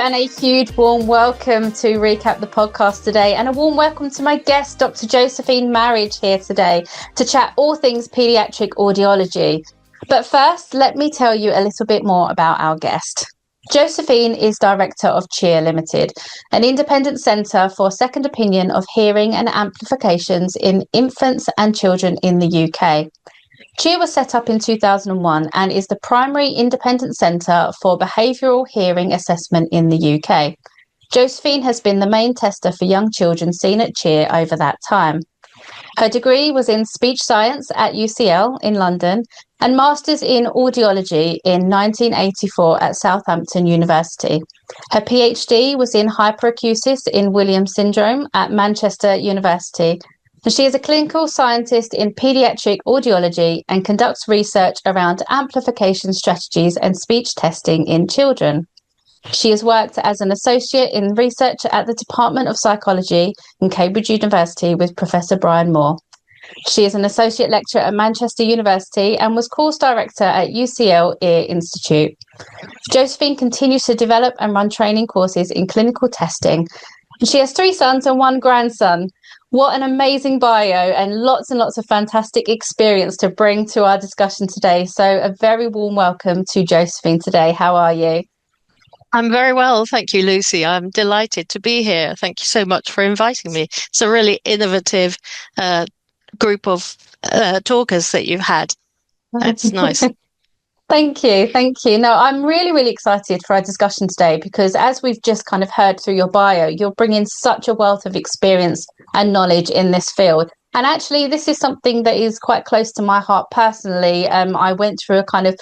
and a huge warm welcome to Recap the Podcast today, and a warm welcome to my guest, Dr Josephine Marriage, here today to chat all things paediatric audiology. But first, let me tell you a little bit more about our guest. Josephine is director of CHEAR Limited, an independent centre for second opinion of hearing and amplifications in infants and children in the UK. CHEAR was set up in 2001 and is the primary independent centre for behavioural hearing assessment in the UK. Josephine has been the main tester for young children seen at CHEAR over that time. Her degree was in speech science at UCL in London and masters in audiology in 1984 at Southampton University. Her PhD was in hyperacusis in Williams syndrome at Manchester University. And she is a clinical scientist in paediatric audiology and conducts research around amplification strategies and speech testing in children. She has worked as an associate in research at the Department of Psychology in Cambridge University with Professor Brian Moore. She is an associate lecturer at Manchester University and was course director at UCL Ear Institute. Josephine continues to develop and run training courses in clinical testing. She has 3 sons and 1 grandson. What an amazing bio and lots of fantastic experience to bring to our discussion today. So a very warm welcome to Josephine today. How are you? I'm very well, thank you, Lucy. I'm delighted to be here. Thank you so much for inviting me. It's a really innovative group of talkers that you've had. That's nice. Thank you. No, I'm really excited for our discussion today because as we've just kind of heard through your bio, you're bringing such a wealth of experience and knowledge in this field. And actually, this is something that is quite close to my heart personally. I went through a kind of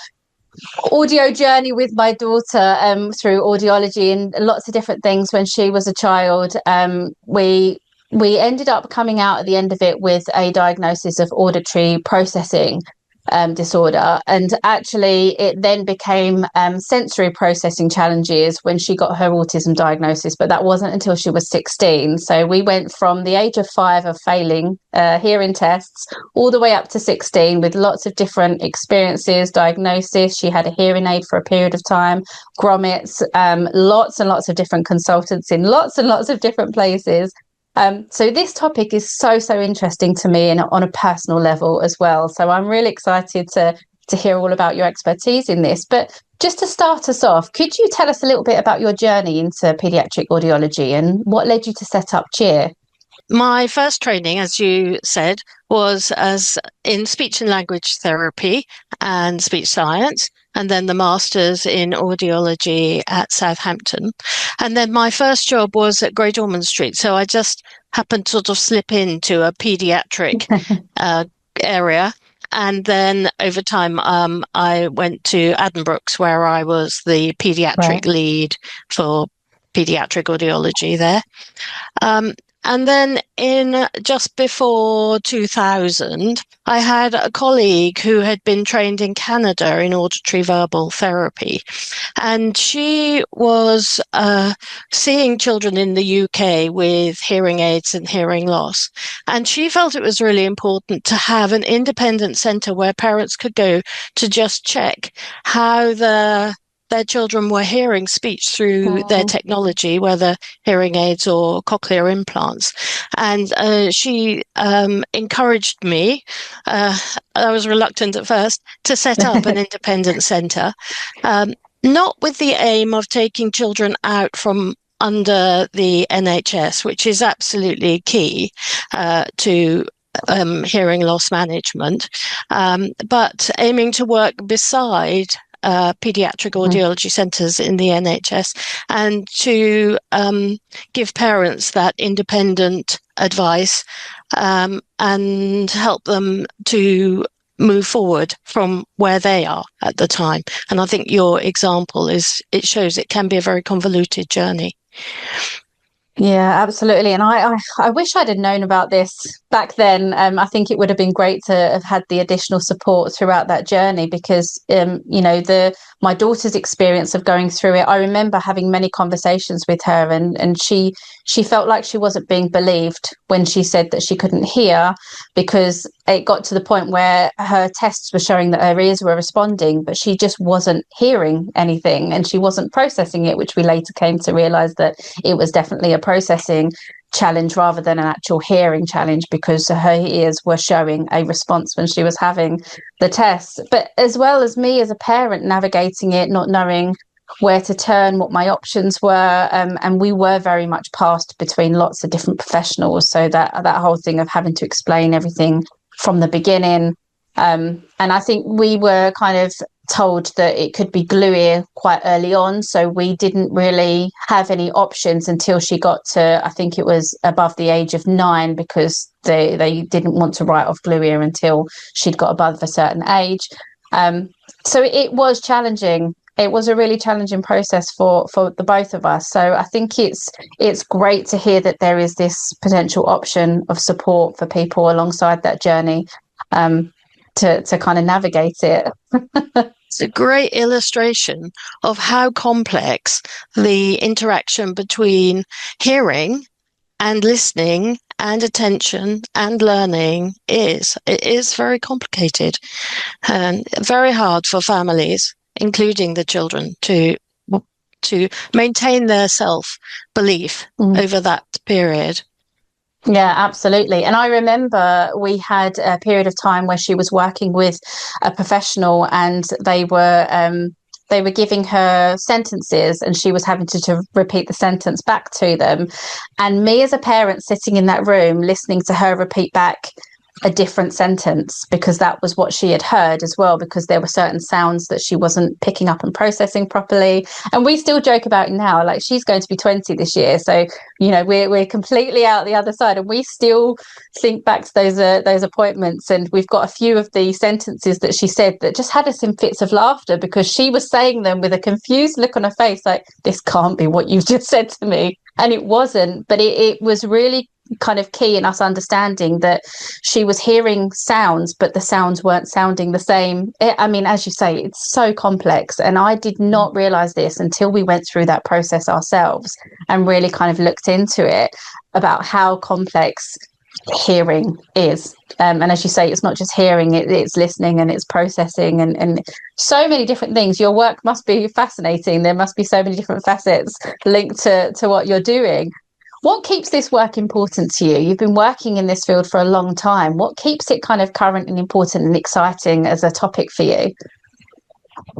audio journey with my daughter through audiology and lots of different things when she was a child. We ended up coming out at the end of it with a diagnosis of auditory processing disorder, and actually it then became sensory processing challenges when she got her autism diagnosis, but that wasn't until she was 16. So we went from the age of 5 of failing hearing tests all the way up to 16 with lots of different experiences, diagnosis. She had a hearing aid for a period of time, grommets, lots and lots of different consultants in lots and lots of different places. So this topic is so interesting to me and on a personal level as well. So I'm really excited to hear all about your expertise in this. But just to start us off, could you tell us a little bit about your journey into paediatric audiology and what led you to set up CHEAR? My first training, as you said, was as in speech and language therapy and speech science, and then the master's in audiology at Southampton. And then my first job was at Great Ormond Street. So I just happened to sort of slip into a paediatric area. And then over time, I went to Addenbrooke's, where I was the paediatric lead for paediatric audiology there. And then in just before 2000, I had a colleague who had been trained in Canada in auditory verbal therapy. And she was seeing children in the UK with hearing aids and hearing loss. And she felt it was really important to have an independent centre where parents could go to just check how their children were hearing speech through their technology, whether hearing aids or cochlear implants. And she encouraged me, I was reluctant at first, to set up an independent centre, not with the aim of taking children out from under the NHS, which is absolutely key to hearing loss management, but aiming to work beside paediatric audiology centres in the NHS and to give parents that independent advice and help them to move forward from where they are at the time. And I think your example it shows it can be a very convoluted journey. Yeah, absolutely. And I wish I'd have known about this back then. I think it would have been great to have had the additional support throughout that journey because, my daughter's experience of going through it, I remember having many conversations with her, and she felt like she wasn't being believed when she said that she couldn't hear, because it got to the point where her tests were showing that her ears were responding, but she just wasn't hearing anything and she wasn't processing it, which we later came to realize that it was definitely a processing challenge rather than an actual hearing challenge, because her ears were showing a response when she was having the test. But as well as me as a parent navigating it, not knowing where to turn, what my options were, and we were very much passed between lots of different professionals, so that whole thing of having to explain everything from the beginning. And I think we were kind of told that it could be glue ear quite early on, so we didn't really have any options until she got to, I think it was above the age of 9, because they didn't want to write off glue ear until she'd got above a certain age. So it was challenging. It was a really challenging process for the both of us. So I think it's great to hear that there is this potential option of support for people alongside that journey, to kind of navigate it. It's a great illustration of how complex the interaction between hearing and listening and attention and learning is. It is very complicated and very hard for families, including the children, to maintain their self-belief over that period. Yeah, absolutely. And I remember we had a period of time where she was working with a professional, and they were giving her sentences and she was having to repeat the sentence back to them. And me as a parent sitting in that room listening to her repeat back a different sentence, because that was what she had heard as well, because there were certain sounds that she wasn't picking up and processing properly. And we still joke about it now, like she's going to be 20 this year, so we're completely out the other side, and we still think back to those appointments, and we've got a few of the sentences that she said that just had us in fits of laughter, because she was saying them with a confused look on her face, like, this can't be what you've just said to me. And it wasn't, but it was really kind of key in us understanding that she was hearing sounds, but the sounds weren't sounding the same. I mean, as you say, it's so complex, and I did not realize this until we went through that process ourselves and really kind of looked into it, about how complex hearing is. And as you say, it's not just hearing, it's listening and it's processing, and so many different things. Your work must be fascinating. There must be so many different facets linked to what you're doing. What keeps this work important to you? You've been working in this field for a long time. What keeps it kind of current and important and exciting as a topic for you?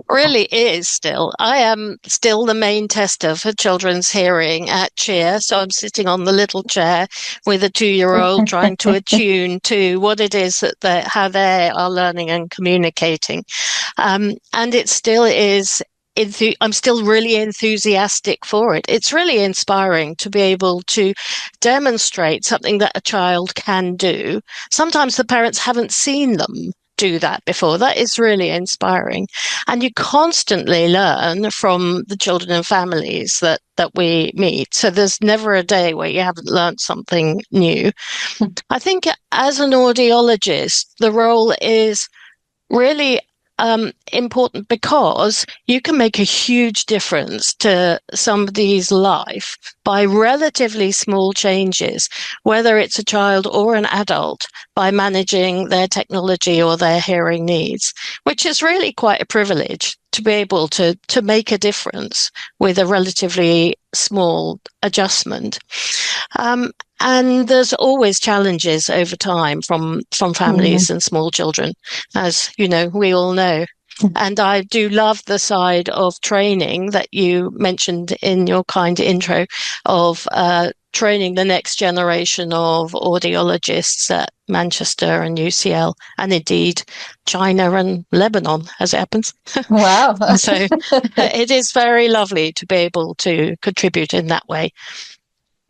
Really is still. I am still the main tester for children's hearing at CHEAR. So I'm sitting on the little chair with a 2-year-old trying to attune to what it is that how they are learning and communicating. And it still is. I'm still really enthusiastic for it. It's really inspiring to be able to demonstrate something that a child can do. Sometimes the parents haven't seen them do that before. That is really inspiring. And you constantly learn from the children and families that we meet. So there's never a day where you haven't learned something new. I think as an audiologist, the role is really important, because you can make a huge difference to somebody's life by relatively small changes, whether it's a child or an adult, by managing their technology or their hearing needs, which is really quite a privilege to be able to make a difference with a relatively small adjustment. And there's always challenges over time from families and small children, as you know, we all know. And I do love the side of training that you mentioned in your kind intro, of training the next generation of audiologists at Manchester and UCL, and indeed China and Lebanon, as it happens. Wow. So it is very lovely to be able to contribute in that way.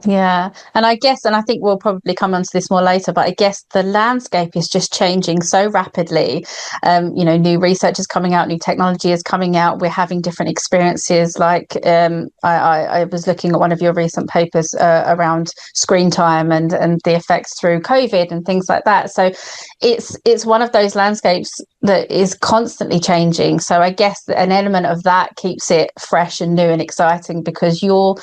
Yeah. And I think we'll probably come onto this more later, but I guess the landscape is just changing so rapidly. New research is coming out, new technology is coming out. We're having different experiences. Like I was looking at one of your recent papers around screen time and the effects through COVID and things like that. So it's one of those landscapes that is constantly changing. So I guess an element of that keeps it fresh and new and exciting, because you're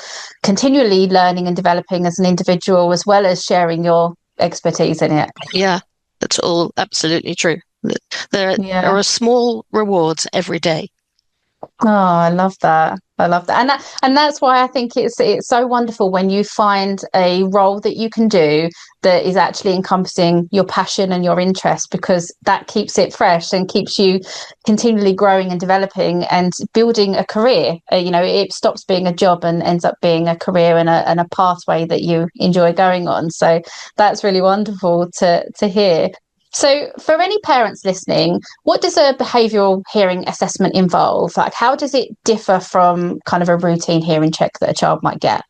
continually learning and developing as an individual, as well as sharing your expertise in it. Yeah, that's all absolutely true. There Yeah. are small rewards every day. Oh, I love that. I love that. And that's why I think it's so wonderful when you find a role that you can do that is actually encompassing your passion and your interest, because that keeps it fresh and keeps you continually growing and developing and building a career. It stops being a job and ends up being a career and a pathway that you enjoy going on. So that's really wonderful to hear. So, for any parents listening, what does a behavioural hearing assessment involve? Like, how does it differ from kind of a routine hearing check that a child might get?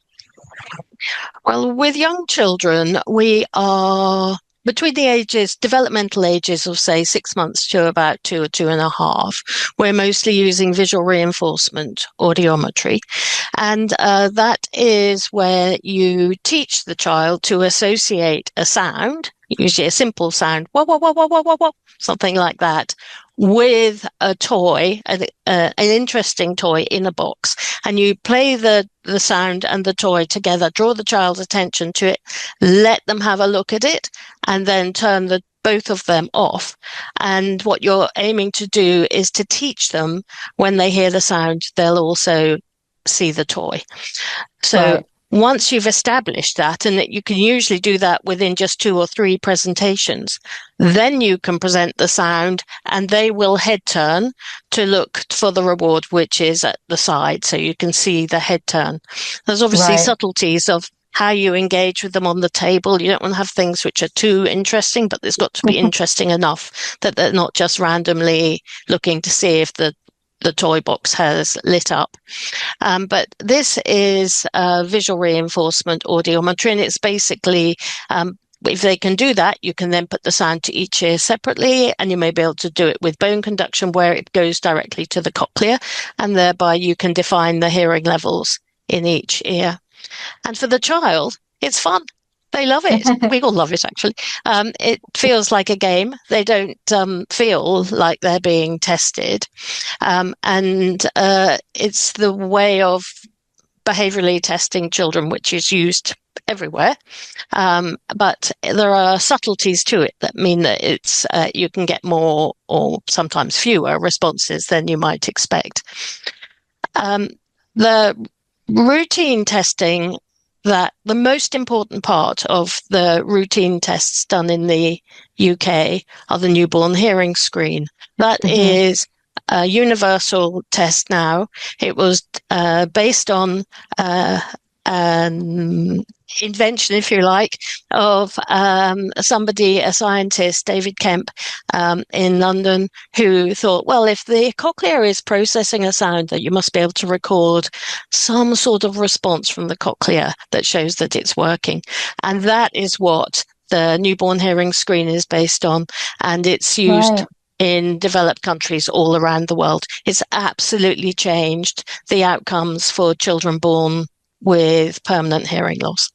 Well, with young children, we are between the developmental ages of, say, 6 months to about 2 or 2.5. We're mostly using visual reinforcement audiometry. And that is where you teach the child to associate a sound, usually a simple sound, wah, wah, wah, wah, wah, wah, wah, something like that, with a toy, an interesting toy in a box. And you play the sound and the toy together, draw the child's attention to it, let them have a look at it, and then turn both of them off. And what you're aiming to do is to teach them, when they hear the sound, they'll also see the toy. So Right. once you've established that, and that you can usually do that within just 2 or 3 presentations, then you can present the sound and they will head turn to look for the reward, which is at the side. So you can see the head turn. There's obviously Right. subtleties of how you engage with them on the table. You don't want to have things which are too interesting, but there's got to be interesting enough that they're not just randomly looking to see if the toy box has lit up. But this is visual reinforcement audiometry, and it's basically, if they can do that, you can then put the sound to each ear separately, and you may be able to do it with bone conduction where it goes directly to the cochlea, and thereby you can define the hearing levels in each ear. And for the child, it's fun. They love it. We all love it, actually. It feels like a game. They don't feel like they're being tested. And it's the way of behaviorally testing children, which is used everywhere. But there are subtleties to it that mean that it's you can get more or sometimes fewer responses than you might expect. The routine testing, that the most important part of the routine tests done in the UK are the newborn hearing screen. That is a universal test now. It was based on an invention, if you like, of a scientist, David Kemp, in London, who thought, well, if the cochlea is processing a sound, that you must be able to record some sort of response from the cochlea that shows that it's working. And that is what the newborn hearing screen is based on, and it's used in developed countries all around the world. It's absolutely changed the outcomes for children born with permanent hearing loss.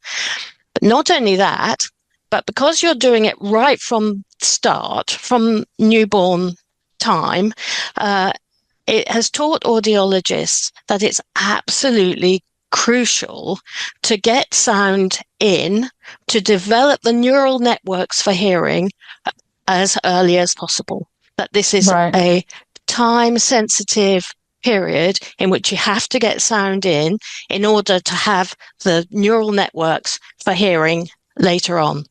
But not only that, but because you're doing it right from start, from newborn time, it has taught audiologists that it's absolutely crucial to get sound in, to develop the neural networks for hearing as early as possible. That this is a time-sensitive period in which you have to get sound in order to have the neural networks for hearing later on.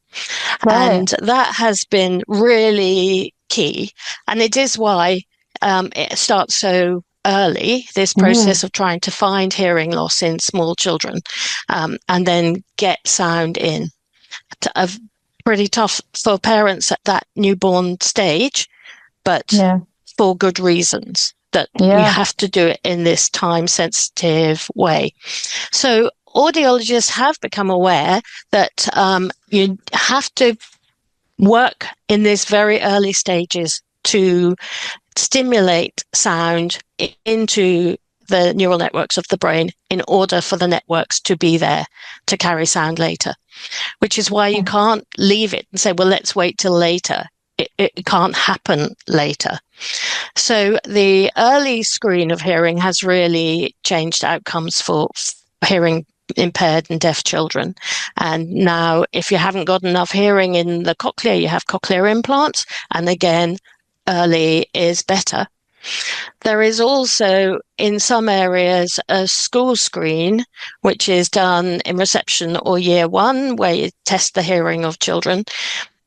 And that has been really key. And it is why it starts so early, this process of trying to find hearing loss in small children, and then get sound in. Pretty tough for parents at that newborn stage, but for good reasons, that you have to do it in this time-sensitive way. So audiologists have become aware that you have to work in these very early stages to stimulate sound into the neural networks of the brain in order for the networks to be there to carry sound later, which is why you can't leave it and say, well, let's wait till later. It can't happen later. So the early screen of hearing has really changed outcomes for hearing impaired and deaf children. And now, if you haven't got enough hearing in the cochlea, you have cochlear implants. And again, early is better. There is also, in some areas, a school screen, which is done in reception or year 1, where you test the hearing of children.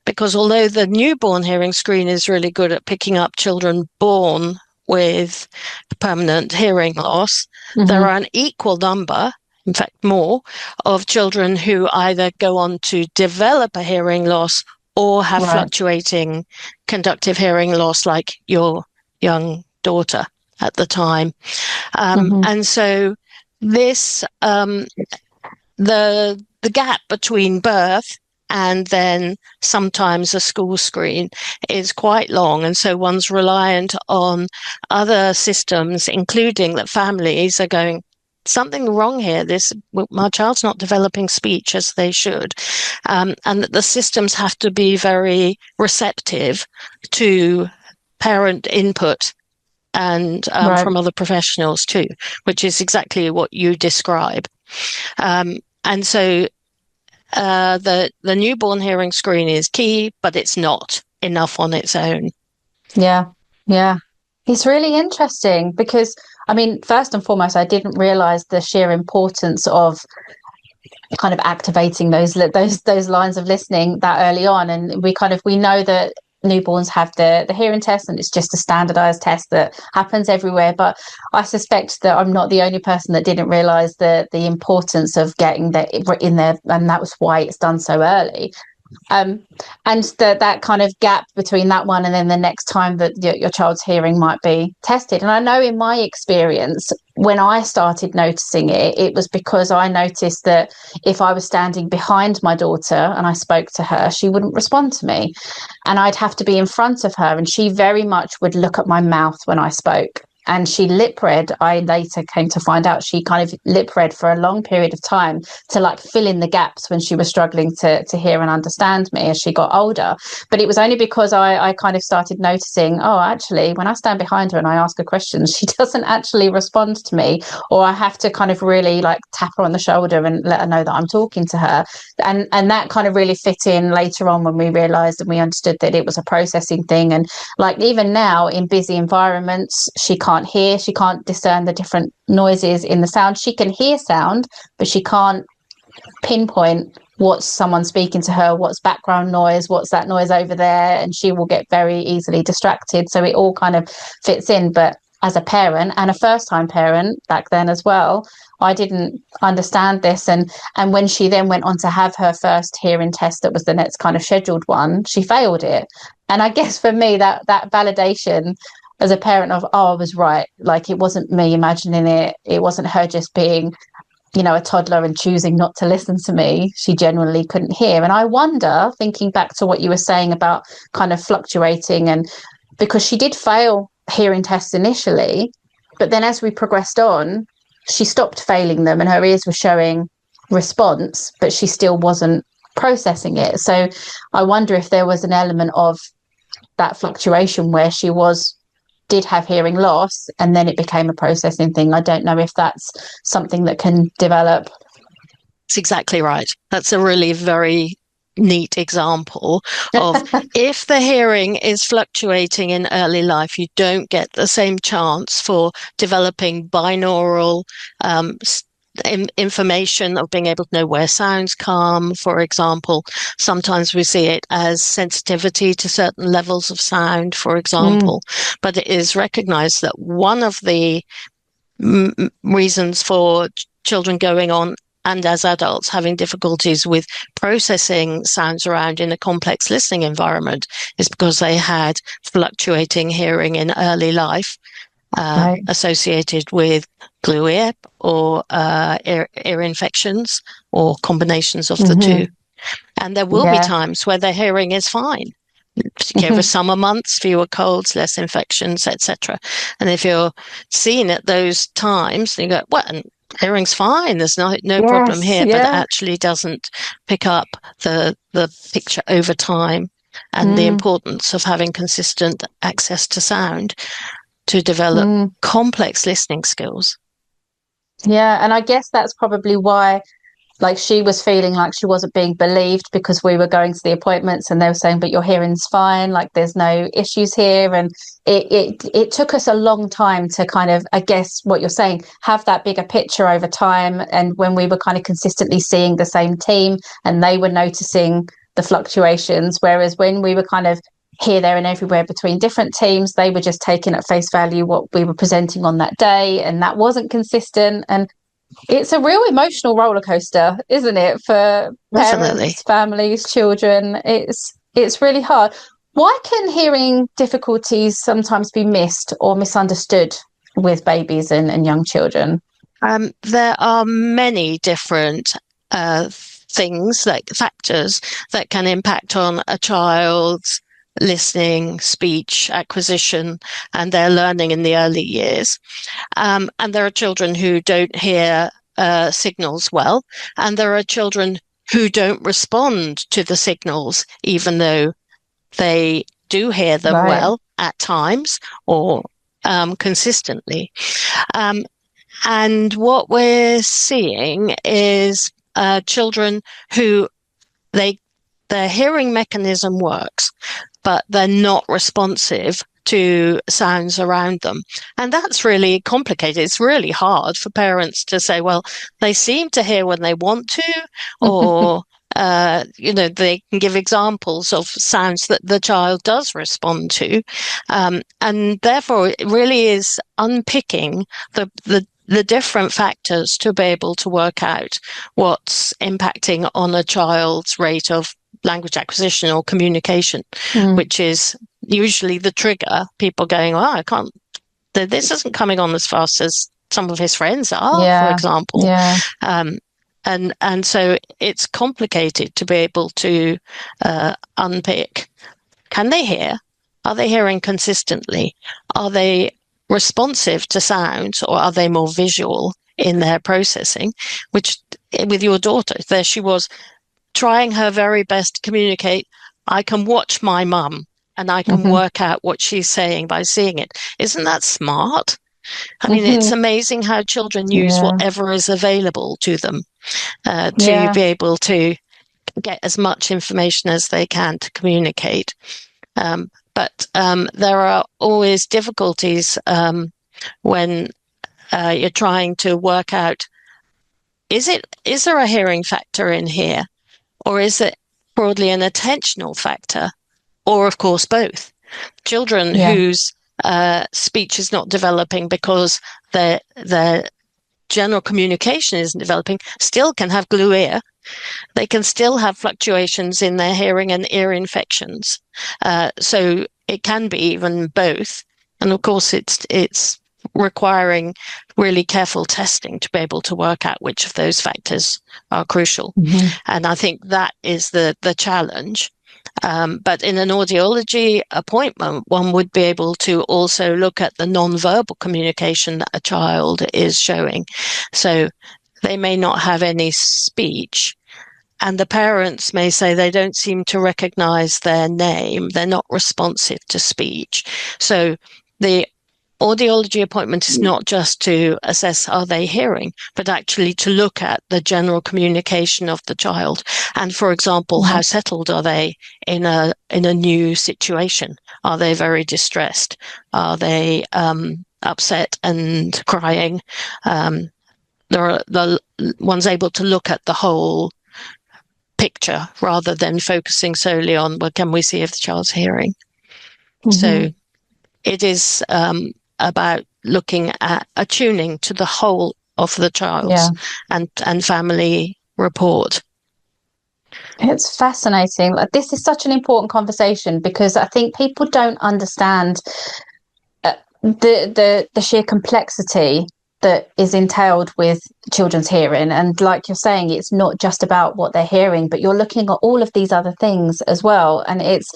Because although the newborn hearing screen is really good at picking up children born with permanent hearing loss, there are an equal number, in fact more, of children who either go on to develop a hearing loss or have fluctuating conductive hearing loss, like your young daughter at the time. And so this, the gap between birth and then sometimes a school screen is quite long. And so one's reliant on other systems, including that families are going, something wrong here. My child's not developing speech as they should. And that the systems have to be very receptive to parent input and from other professionals too, which is exactly what you describe. And so the newborn hearing screen is key, but it's not enough on its own. Yeah. It's really interesting because, I mean, first and foremost, I didn't realize the sheer importance of kind of activating those lines of listening that early on. And we know that newborns have the hearing test, and it's just a standardized test that happens everywhere. But I suspect that I'm not the only person that didn't realize the importance of getting that in there, and that was why it's done so early. And that kind of gap between that one and then the next time that your child's hearing might be tested. And I know in my experience, when I started noticing it, it was because I noticed that if I was standing behind my daughter and I spoke to her, she wouldn't respond to me. And I'd have to be in front of her, and she very much would look at my mouth when I spoke. And she lip read. I later came to find out she kind of lip read for a long period of time to like fill in the gaps when she was struggling to hear and understand me as she got older. But it was only because I kind of started noticing, oh, actually, when I stand behind her and I ask her questions, she doesn't actually respond to me, or I have to kind of really like tap her on the shoulder and let her know that I'm talking to her. And that kind of really fit in later on when we realized and we understood that it was a processing thing. And like even now in busy environments, she can't hear, she can't discern the different noises in the sound. She can hear sound, but she can't pinpoint what's someone speaking to her, what's background noise, what's that noise over there, and she will get very easily distracted. So it all kind of fits in. But as a parent and a first-time parent back then as well, I didn't understand this. And when she then went on to have her first hearing test, that was the next kind of scheduled one, she failed it. And I guess for me, that validation as a parent of, oh, I was right. Like, it wasn't me imagining it. It wasn't her just being, a toddler and choosing not to listen to me. She genuinely couldn't hear. And I wonder, thinking back to what you were saying about kind of fluctuating, and because she did fail hearing tests initially, but then as we progressed on, she stopped failing them and her ears were showing response, but she still wasn't processing it. So I wonder if there was an element of that fluctuation where she did have hearing loss and then it became a processing thing. I don't know if that's something that can develop. That's exactly right. That's a really very neat example of if the hearing is fluctuating in early life, you don't get the same chance for developing binaural information of being able to know where sounds come, for example. Sometimes we see it as sensitivity to certain levels of sound, for example. But it is recognized that one of the reasons for children going on and as adults having difficulties with processing sounds around in a complex listening environment is because they had fluctuating hearing in early life. associated with glue ear or ear infections or combinations of the two. And there will be times where their hearing is fine. Over summer months, fewer colds, less infections, etc. And if you're seeing at those times, you go, well, hearing's fine. There's no problem here, but it actually doesn't pick up the picture over time and the importance of having consistent access to sound to develop complex listening skills. Yeah, and I guess that's probably why, like, she was feeling like she wasn't being believed, because we were going to the appointments and they were saying, but your hearing's fine, like there's no issues here. And it took us a long time to kind of, I guess what you're saying, have that bigger picture over time. And when we were kind of consistently seeing the same team and they were noticing the fluctuations, whereas when we were kind of here, there and everywhere between different teams, they were just taking at face value what we were presenting on that day, and that wasn't consistent. And it's a real emotional roller coaster, isn't it, for parents, families, children? It's really hard. Why can hearing difficulties sometimes be missed or misunderstood with babies and young children? There are many different things, like factors, that can impact on a child's listening, speech acquisition, and their learning in the early years. And there are children who don't hear signals well, and there are children who don't respond to the signals, even though they do hear them well at times or consistently. And what we're seeing is children who their hearing mechanism works, but they're not responsive to sounds around them. And that's really complicated. It's really hard for parents to say, well, they seem to hear when they want to, or, they can give examples of sounds that the child does respond to. And therefore, it really is unpicking the different factors to be able to work out what's impacting on a child's rate of language acquisition or communication, which is usually the trigger. People going, oh, I can't, this isn't coming on as fast as some of his friends are, for example. And so it's complicated to be able to unpick. Can they hear? Are they hearing consistently? Are they responsive to sounds, or are they more visual in their processing? Which, with your daughter, there she was, trying her very best to communicate. I can watch my mum and I can work out what she's saying by seeing it. Isn't that smart? I mean, it's amazing how children use whatever is available to them to be able to get as much information as they can to communicate. But there are always difficulties when you're trying to work out, is there a hearing factor in here? Or is it broadly an attentional factor? Or, of course, both. Children whose speech is not developing because their general communication isn't developing still can have glue ear. They can still have fluctuations in their hearing and ear infections. So it can be even both. And, of course, it's requiring really careful testing to be able to work out which of those factors are crucial. And I think that is the challenge. But in an audiology appointment, one would be able to also look at the non-verbal communication that a child is showing. So they may not have any speech, and the parents may say they don't seem to recognize their name. They're not responsive to speech. So the audiology appointment is not just to assess are they hearing, but actually to look at the general communication of the child. And, for example, how settled are they in a new situation? Are they very distressed? Are they upset and crying? One's able to look at the whole picture rather than focusing solely on, well, can we see if the child's hearing? So it is about looking at attuning to the whole of the child's and family report. It's fascinating. Like, this is such an important conversation, because I think people don't understand the sheer complexity that is entailed with children's hearing. And like you're saying, it's not just about what they're hearing, but you're looking at all of these other things as well. And it's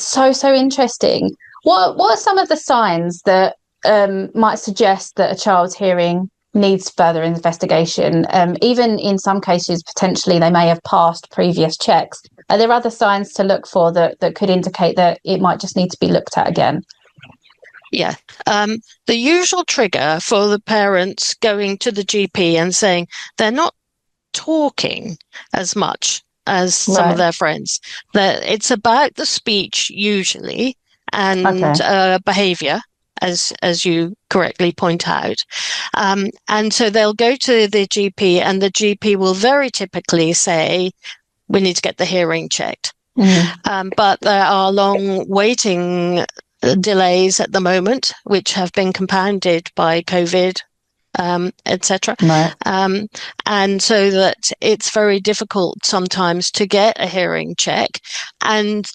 so interesting. What are some of the signs that might suggest that a child's hearing needs further investigation? Even in some cases, potentially they may have passed previous checks. Are there other signs to look for that could indicate that it might just need to be looked at again? Yeah. The usual trigger for the parents going to the GP and saying they're not talking as much as some of their friends, that it's about the speech usually and behavior, as you correctly point out. And so they'll go to the GP, and the GP will very typically say, we need to get the hearing checked. But there are long waiting delays at the moment, which have been compounded by COVID, etc. And so that it's very difficult sometimes to get a hearing check, and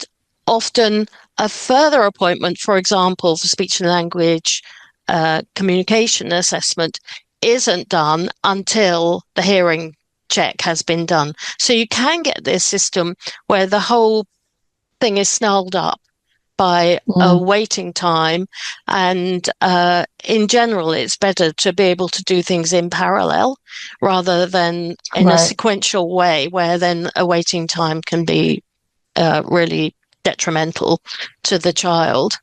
often a further appointment, for example, for speech and language communication assessment, isn't done until the hearing check has been done. So you can get this system where the whole thing is snarled up by a waiting time, and in general it's better to be able to do things in parallel rather than in a sequential way, where then a waiting time can be really detrimental to the child.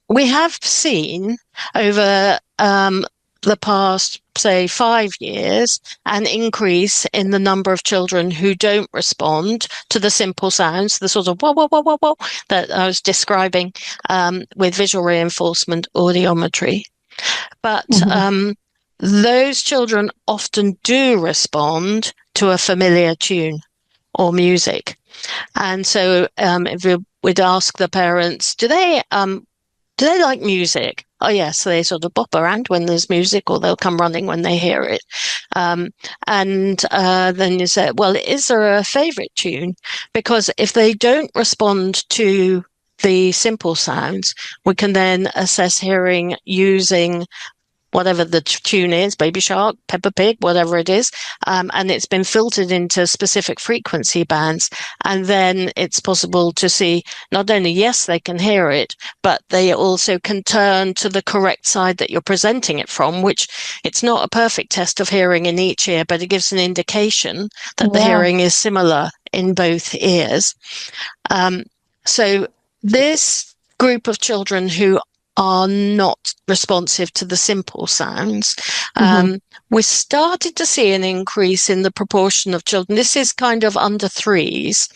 We have seen over the past, say, 5 years, an increase in the number of children who don't respond to the simple sounds, the sort of whoa, whoa, whoa, whoa, whoa, that I was describing with visual reinforcement audiometry. But those children often do respond to a familiar tune or music. And so if we would ask the parents, do they like music? Oh, yes. So they sort of bop around when there's music, or they'll come running when they hear it. And then you say, well, is there a favorite tune? Because if they don't respond to the simple sounds, we can then assess hearing using whatever the tune is, Baby Shark, Peppa Pig, whatever it is, and it's been filtered into specific frequency bands. And then it's possible to see not only, yes, they can hear it, but they also can turn to the correct side that you're presenting it from, which it's not a perfect test of hearing in each ear, but it gives an indication that the hearing is similar in both ears. So this group of children who are not responsive to the simple sounds, we started to see an increase in the proportion of children. This is kind of under threes,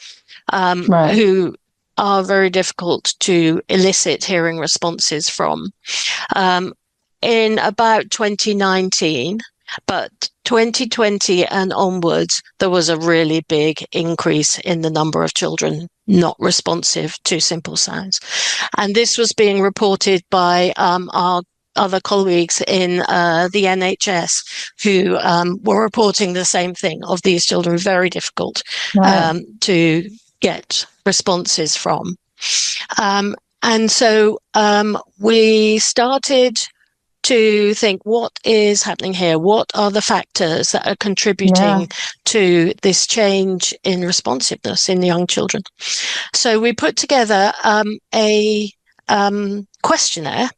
who are very difficult to elicit hearing responses from, in about 2019. But 2020 and onwards, there was a really big increase in the number of children not responsive to simple sounds. And this was being reported by our other colleagues in the NHS, who were reporting the same thing, of these children very difficult to get responses from. And so we started to think, what is happening here? What are the factors that are contributing to this change in responsiveness in young children? So we put together a questionnaire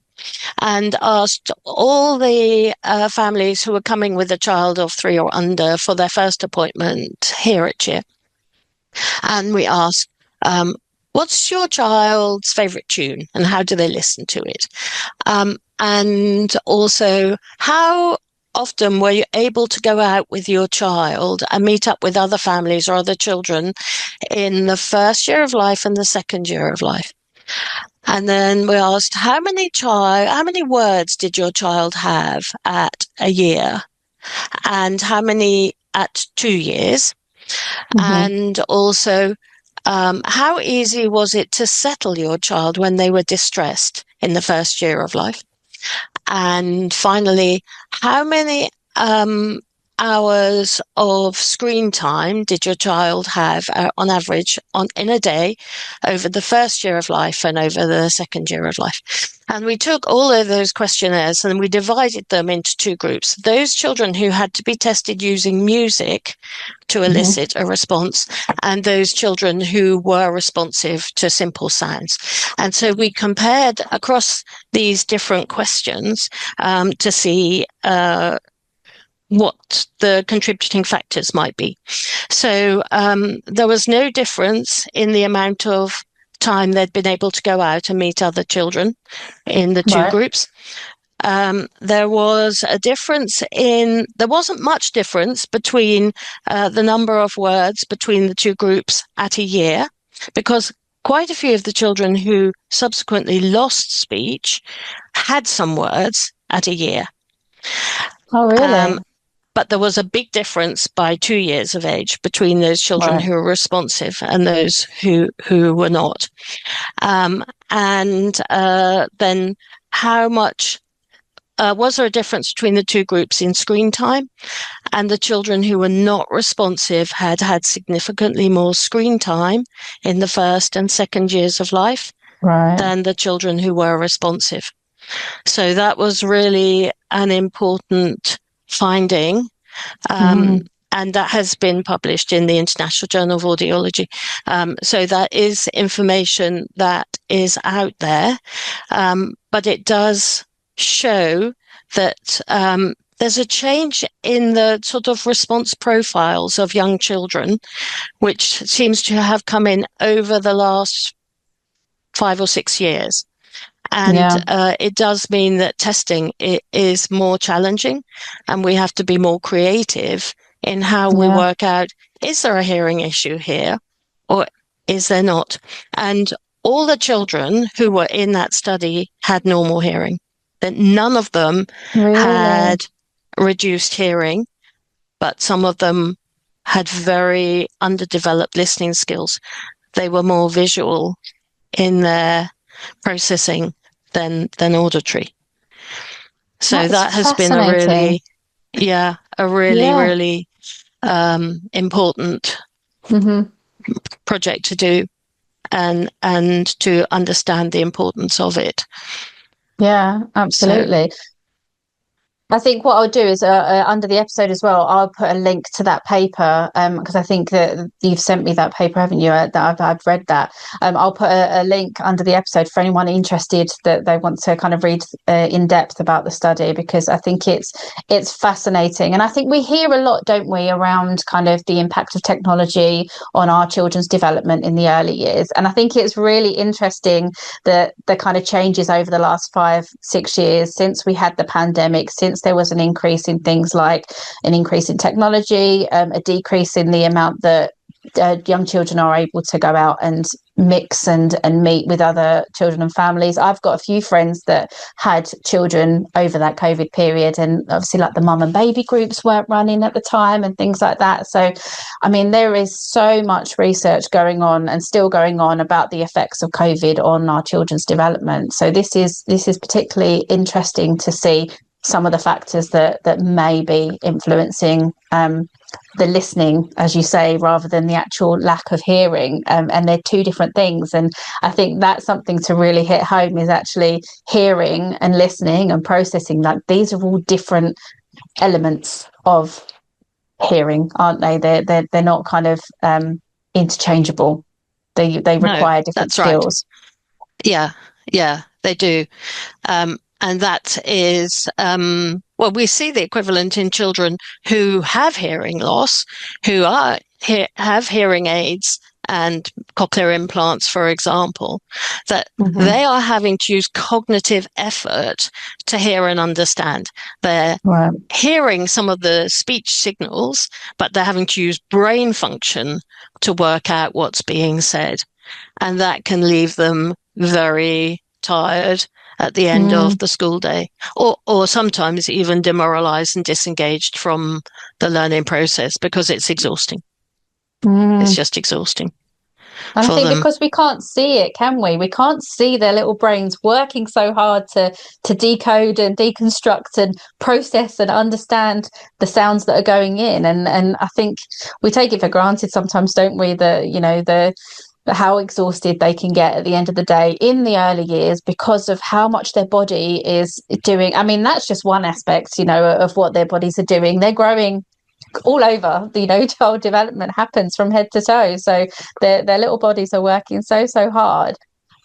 and asked all the families who were coming with a child of 3 or under for their first appointment here at CHEAR. And we asked, what's your child's favourite tune and how do they listen to it? And also, how often were you able to go out with your child and meet up with other families or other children in the first year of life and the second year of life? And then we asked, how many words did your child have at a year? And how many at 2 years? And also, how easy was it to settle your child when they were distressed in the first year of life? And finally, how many hours of screen time did your child have on average in a day over the first year of life and over the second year of life? And we took all of those questionnaires and we divided them into two groups. Those children who had to be tested using music to elicit a response, and those children who were responsive to simple sounds. And so we compared across these different questions to see what the contributing factors might be. So there was no difference in the amount of time they'd been able to go out and meet other children in the two groups. There was a difference there wasn't much difference between the number of words between the two groups at a year, because quite a few of the children who subsequently lost speech had some words at a year. Oh, really? But there was a big difference by 2 years of age between those children who were responsive and those who were not. Then how much was there a difference between the two groups in screen time? And the children who were not responsive had significantly more screen time in the first and second years of life than the children who were responsive. So that was really an important finding. And that has been published in the International Journal of Audiology. So that is information that is out there. But it does show that there's a change in the sort of response profiles of young children, which seems to have come in over the last 5 or 6 years. And it does mean that testing is more challenging, and we have to be more creative in how we work out, is there a hearing issue here or is there not? And all the children who were in that study had normal hearing. That none of them had reduced hearing, but some of them had very underdeveloped listening skills. They were more visual in their processing than auditory. So that has been a really important project to do and to understand the importance of it. Yeah, absolutely. I think what I'll do is under the episode as well, I'll put a link to that paper because I think that you've sent me that paper, haven't you? That I've read that. I'll put a link under the episode for anyone interested that they want to kind of read in depth about the study, because I think it's fascinating. And I think we hear a lot, don't we, around kind of the impact of technology on our children's development in the early years. And I think it's really interesting that the kind of changes over the last 5-6 years since we had the pandemic, since there was an increase in things like an increase in technology, a decrease in the amount that young children are able to go out and mix and meet with other children and families. I've got a few friends that had children over that COVID period, and obviously like the mum and baby groups weren't running at the time and things like that. So, I mean, there is so much research going on and still going on about the effects of COVID on our children's development. So this is particularly interesting to see some of the factors that may be influencing the listening, as you say, rather than the actual lack of hearing. And they're two different things. And I think that's something to really hit home, is actually hearing and listening and processing. Like, these are all different elements of hearing, aren't they? They're not kind of interchangeable. They require different skills. Right. Yeah, they do. And that is, we see the equivalent in children who have hearing loss, who have hearing aids and cochlear implants, for example, that they are having to use cognitive effort to hear and understand. They're hearing some of the speech signals, but they're having to use brain function to work out what's being said. And that can leave them very tired at the end of the school day, or sometimes even demoralized and disengaged from the learning process, because it's exhausting. It's just exhausting. And I for think them. because we can't see it, can we? We can't see their little brains working so hard to decode and deconstruct and process and understand the sounds that are going in. And I think we take it for granted sometimes, don't we? The how exhausted they can get at the end of the day in the early years because of how much their body is doing. I mean, that's just one aspect, of what their bodies are doing. They're growing all over. Child development happens from head to toe, so their little bodies are working so hard.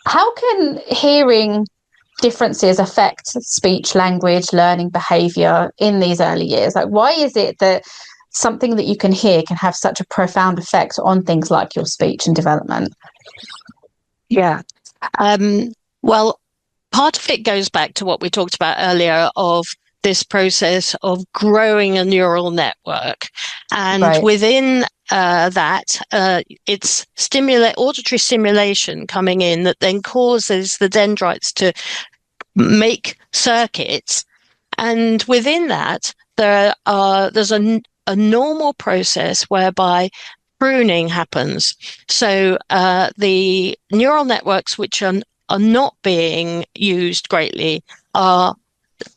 How can hearing differences affect speech, language, learning behavior in these early years? Like, why is it that something that you can hear can have such a profound effect on things like your speech and development? Yeah. Well, part of it goes back to what we talked about earlier of this process of growing a neural network. And Right. within that, it's auditory stimulation coming in that then causes the dendrites to make circuits. And within that, there's a normal process whereby pruning happens. So the neural networks which are not being used greatly are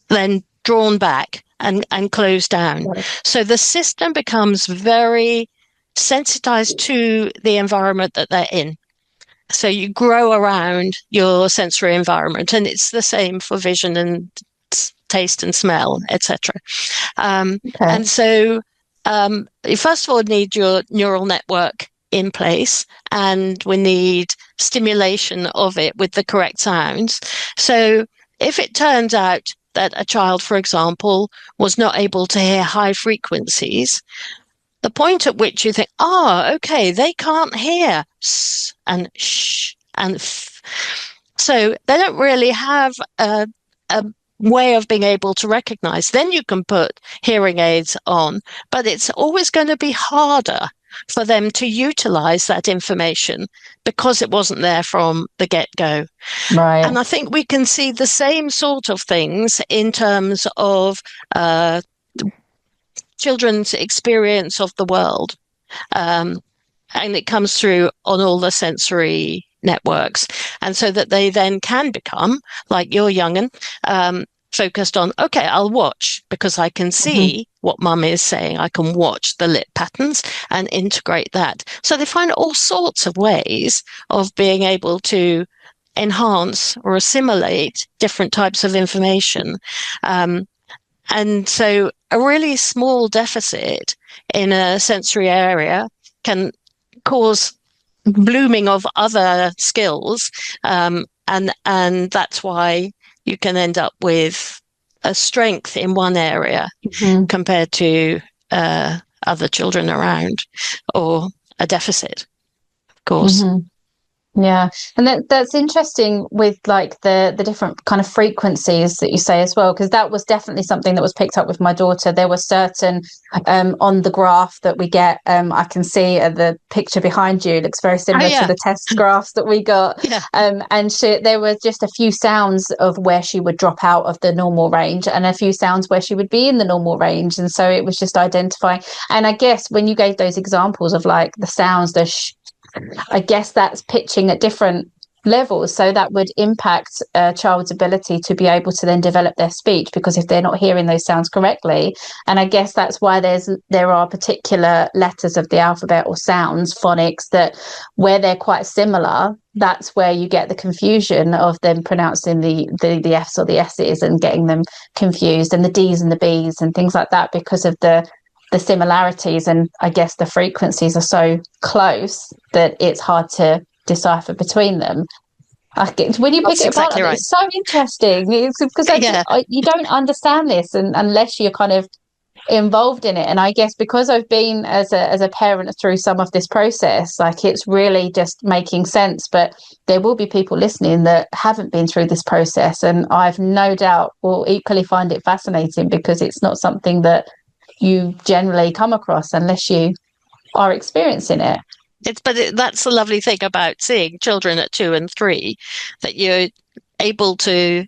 then drawn back and closed down. Right. So the system becomes very sensitized to the environment that they're in. So you grow around your sensory environment, and it's the same for vision and taste and smell, etc. Okay. And so you first of all need your neural network in place, and we need stimulation of it with the correct sounds. So if it turns out that a child, for example, was not able to hear high frequencies, the point at which you think, okay, they can't hear s and sh and f. So they don't really have a way of being able to recognize. Then you can put hearing aids on, but it's always going to be harder for them to utilize that information because it wasn't there from the get-go. Right. And I think we can see the same sort of things in terms of children's experience of the world. And it comes through on all the sensory networks. And so that they then can become, like your young'un, focused on, okay, I'll watch because I can see what mum is saying. I can watch the lip patterns and integrate that. So they find all sorts of ways of being able to enhance or assimilate different types of information. And so a really small deficit in a sensory area can cause blooming of other skills. And that's why you can end up with a strength in one area compared to other children around, or a deficit, of course. Yeah, and that's interesting with like the different kind of frequencies that you say as well, because that was definitely something that was picked up with my daughter. There were certain on the graph that we get, I can see the picture behind you looks very similar to the test graphs that we got. And there were just a few sounds of where she would drop out of the normal range and a few sounds where she would be in the normal range. And so it was just identifying. And I guess when you gave those examples of like the sounds, I guess that's pitching at different levels. So that would impact a child's ability to be able to then develop their speech, because if they're not hearing those sounds correctly, and I guess that's why there are particular letters of the alphabet or sounds, phonics, that where they're quite similar, that's where you get the confusion of them pronouncing the F's or the S's and getting them confused, and the D's and the B's and things like that, because of the similarities, and I guess the frequencies are so close that it's hard to decipher between them. When you pick it apart, Exactly right. it's so interesting. It's because you don't understand this unless you're kind of involved in it. And I guess because I've been as a parent through some of this process, like it's really just making sense. But there will be people listening that haven't been through this process, and I've no doubt will equally find it fascinating, because it's not something that you generally come across unless you are experiencing it. That's the lovely thing about seeing children at 2 and 3, that you're able to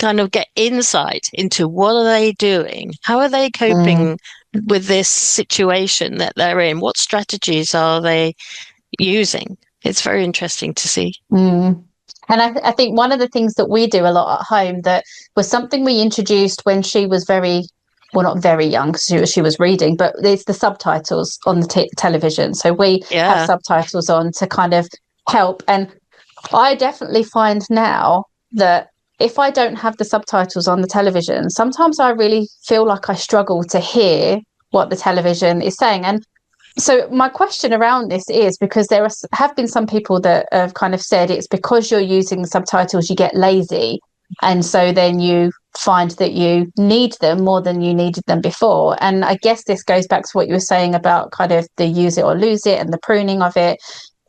kind of get insight into what are they doing, how are they coping with this situation that they're in, what strategies are they using. It's very interesting to see. Mm. And I think one of the things that we do a lot at home that was something we introduced when she was well, not very young because she was reading, but it's the subtitles on the television. So we have Yeah. subtitles on to kind of help. And I definitely find now that if I don't have the subtitles on the television, sometimes I really feel like I struggle to hear what the television is saying. And so my question around this is because have been some people that have kind of said it's because you're using subtitles, you get lazy. And so then you find that you need them more than you needed them before. And I guess this goes back to what you were saying about kind of the use it or lose it and the pruning of it.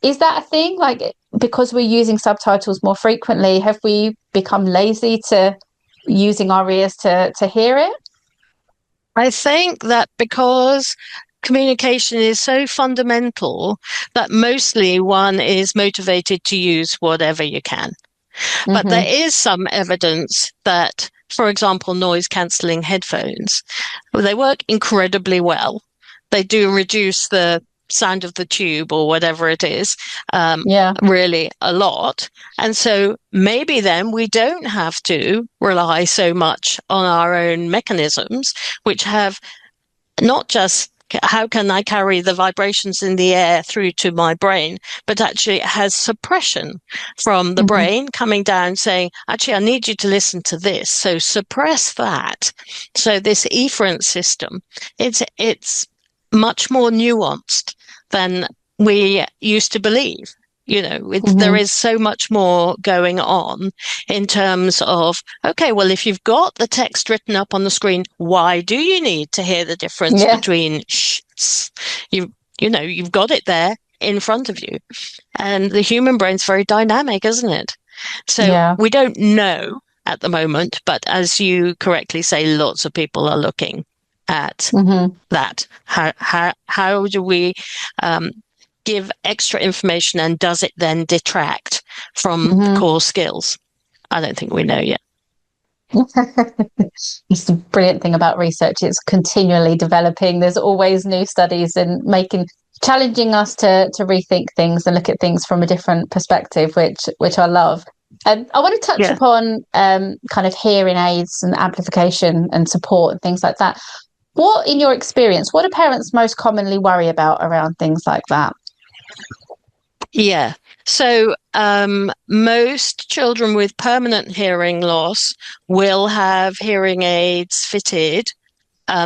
Is that a thing? Like, because we're using subtitles more frequently, have we become lazy to using our ears to hear it? I think that because communication is so fundamental that mostly one is motivated to use whatever you can. But there Mm-hmm. is some evidence that, for example, noise cancelling headphones, they work incredibly well. They do reduce the sound of the tube or whatever it is, Yeah. really a lot. And so maybe then we don't have to rely so much on our own mechanisms, which have not just how can I carry the vibrations in the air through to my brain, but actually it has suppression from the Mm-hmm. brain coming down saying, actually, I need you to listen to this. So suppress that. So this efferent system, it's much more nuanced than we used to believe. There Mm-hmm. is so much more going on in terms of, okay, well, if you've got the text written up on the screen, why do you need to hear the difference Yeah. between shh? You've got it there in front of you. And the human brain's very dynamic, isn't it? So Yeah. we don't know at the moment, but as you correctly say, lots of people are looking at Mm-hmm. that. How do we give extra information, and does it then detract from Mm-hmm. core skills? I don't think we know yet. It's the brilliant thing about research. It's continually developing. There's always new studies and challenging us to rethink things and look at things from a different perspective, which I love. I want to touch Yeah. upon kind of hearing aids and amplification and support and things like that. What, in your experience, what do parents most commonly worry about around things like that? Yeah. So most children with permanent hearing loss will have hearing aids fitted.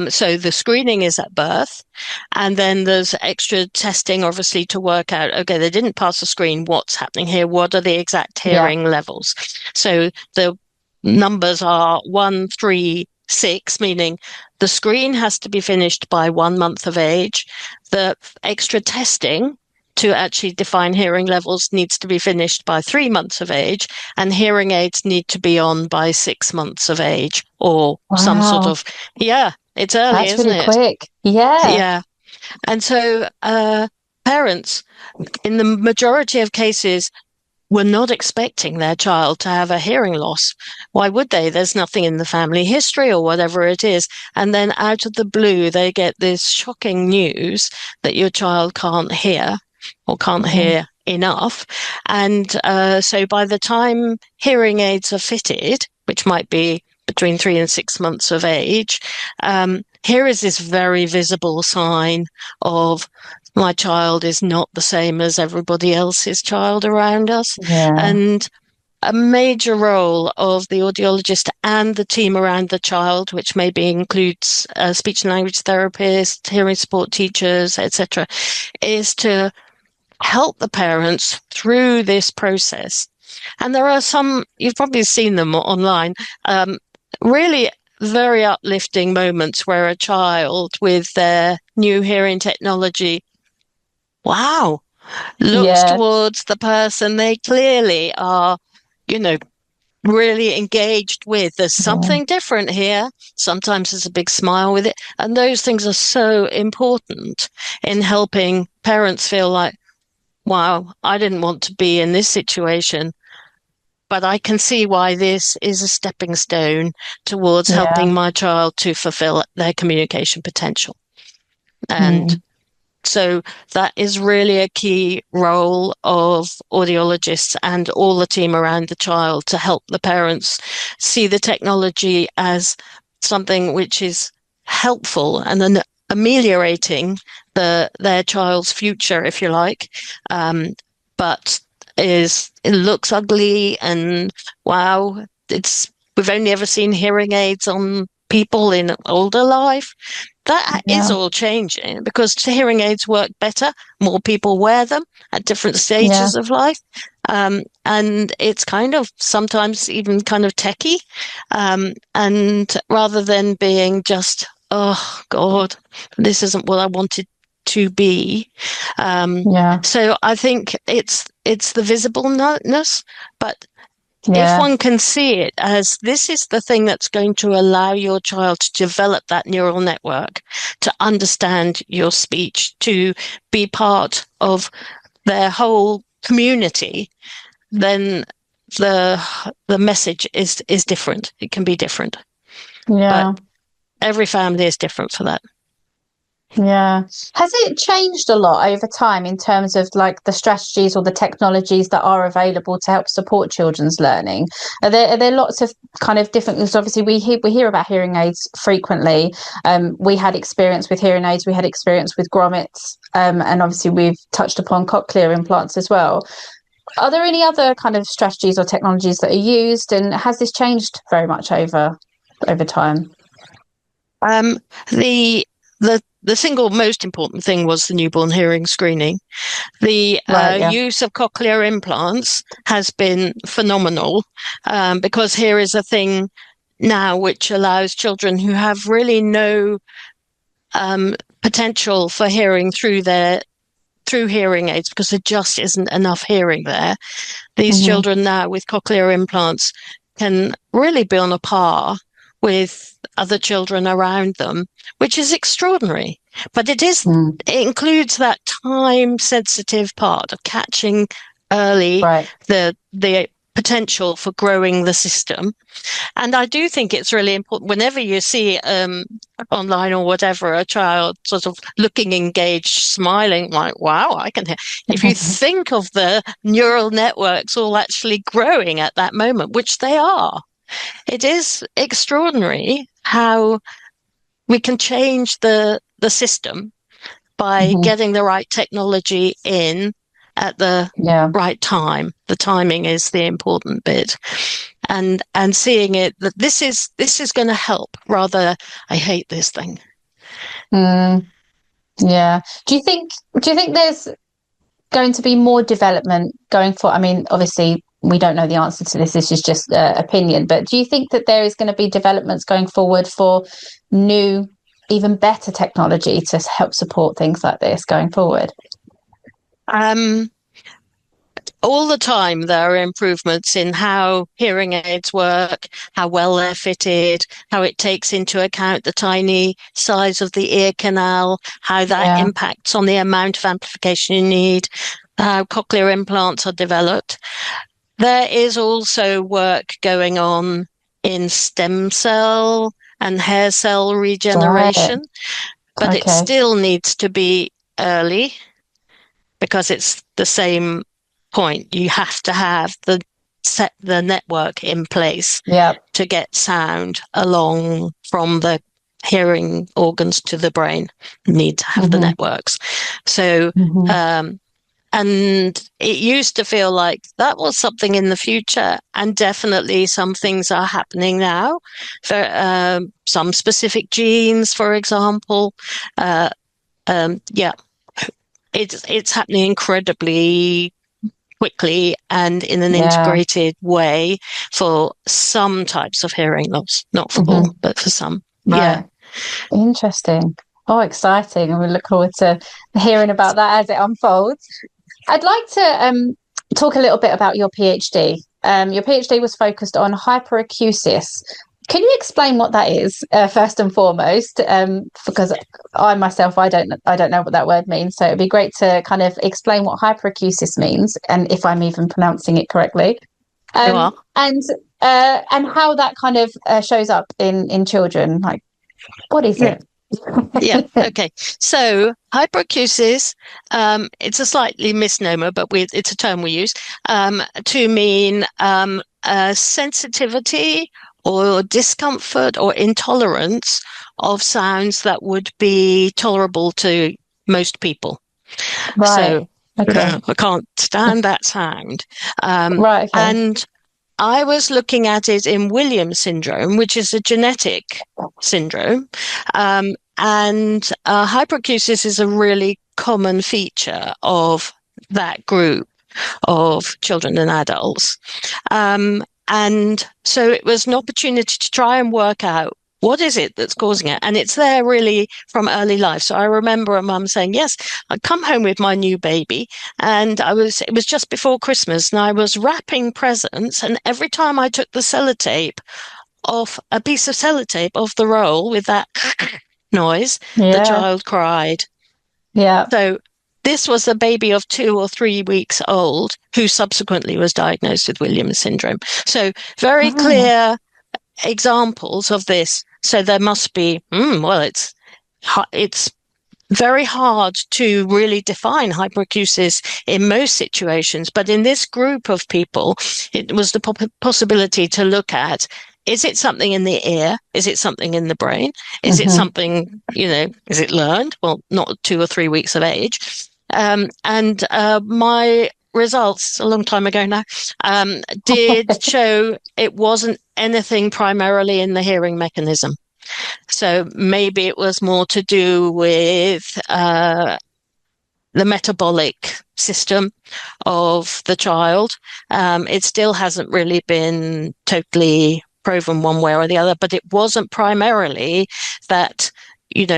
So the screening is at birth, and then there's extra testing, obviously, to work out, okay, they didn't pass the screen. What's happening here? What are the exact Yeah. hearing levels? So the numbers are 1, 3, 6, meaning the screen has to be finished by 1 month of age. The extra testing to actually define hearing levels needs to be finished by 3 months of age, and hearing aids need to be on by 6 months of age, or some sort Wow. of, yeah, it's early, That's isn't really it? quick. Yeah. Yeah. And so parents, in the majority of cases, were not expecting their child to have a hearing loss. Why would they? There's nothing in the family history or whatever it is. And then out of the blue, they get this shocking news that your child can't hear or can't Mm-hmm. hear enough. And so by the time hearing aids are fitted, which might be between 3 and 6 months of age, here is this very visible sign of my child is not the same as everybody else's child around us. Yeah. And a major role of the audiologist and the team around the child, which maybe includes speech and language therapists, hearing support teachers, etc., is to help the parents through this process. And there are some, you've probably seen them online, really very uplifting moments where a child with their new hearing technology, wow, looks Yeah. towards the person they clearly are, you know, really engaged with. There's Yeah. something different here. Sometimes there's a big smile with it. And those things are so important in helping parents feel like, wow, I didn't want to be in this situation, but I can see why this is a stepping stone towards Yeah. helping my child to fulfill their communication potential. And Mm. So that is really a key role of audiologists and all the team around the child to help the parents see the technology as something which is helpful and then ameliorating their child's future, if you like, but it looks ugly and wow, we've only ever seen hearing aids on people in older life. That is all changing because hearing aids work better. More people wear them at different stages of life. And it's kind of sometimes even kind of techie. And rather than being just, oh God, this isn't what I wanted to be. So I think it's the visibleness, but if one can see it as this is the thing that's going to allow your child to develop that neural network, to understand your speech, to be part of their whole community, then the message is different. It can be different. But every family is different for that. Yeah. Has it changed a lot over time in terms of like the strategies or the technologies that are available to help support children's learning? Are there lots of kind of different, because obviously we hear about hearing aids frequently. We had experience with hearing aids, we had experience with grommets, and obviously we've touched upon cochlear implants as well. Are there any other kind of strategies or technologies that are used, and has this changed very much over time? The single most important thing was the newborn hearing screening. The use of cochlear implants has been phenomenal because here is a thing now which allows children who have really no potential for hearing through hearing aids because there just isn't enough hearing there. These children now with cochlear implants can really be on a par with other children around them, which is extraordinary. But it includes that time sensitive part of catching early the potential for growing the system. And I do think it's really important whenever you see online or whatever, a child sort of looking engaged, smiling, like, wow, I can hear. If you think of the neural networks all actually growing at that moment, which they are, it is extraordinary how we can change the system by getting the right technology in at the right time. The timing is the important bit, and seeing it that this is going to help. Rather, I hate this thing. Yeah. Do you think there's going to be more development going forward? I mean, obviously, we don't know the answer to this. This is just opinion. But do you think that there is going to be developments going forward for new, even better technology to help support things like this going forward? All the time there are improvements in how hearing aids work, how well they're fitted, how it takes into account the tiny size of the ear canal, how that impacts on the amount of amplification you need, how cochlear implants are developed. There is also work going on in stem cell and hair cell regeneration, but it still needs to be early because it's the same point. You have to have the network in place to get sound along from the hearing organs to the brain. You need to have the networks. So, and it used to feel like that was something in the future, and definitely some things are happening now for some specific genes, for example. It's happening incredibly quickly and in an integrated way for some types of hearing loss, not for all, but for some. Interesting. Oh, exciting. And we look forward to hearing about that as it unfolds. I'd like to talk a little bit about your PhD. Your PhD was focused on hyperacusis. Can you explain what that is, first and foremost? Because I myself, I don't know what that word means. So it'd be great to kind of explain what hyperacusis means, and if I'm even pronouncing it correctly, and how that kind of shows up in children. Like, what is it? Yeah. Okay. So hyperacusis, it's a slightly misnomer, but it's a term we use to mean sensitivity or discomfort or intolerance of sounds that would be tolerable to most people. Right. So Okay. I can't stand that sound. Right. Okay. And I was looking at it in Williams syndrome, which is a genetic syndrome. And hyperacusis is a really common feature of that group of children and adults. And so it was an opportunity to try and work out what is it that's causing it. And it's there really from early life. So I remember a mum saying, yes, I'd come home with my new baby and it was just before Christmas and I was wrapping presents. And every time I took the sellotape off, a piece of sellotape off the roll with that noise, the Yeah. child cried. Yeah. So this was a baby of 2 or 3 weeks old who subsequently was diagnosed with Williams syndrome. So very Oh, clear examples of this. So there must be, well, it's very hard to really define hyperacusis in most situations. But in this group of people, it was the possibility to look at, is it something in the ear? Is it something in the brain? Is it something, is it learned? Well, not 2 or 3 weeks of age. And my results a long time ago now did show it wasn't anything primarily in the hearing mechanism. So maybe it was more to do with the metabolic system of the child. It still hasn't really been totally proven one way or the other, but it wasn't primarily that,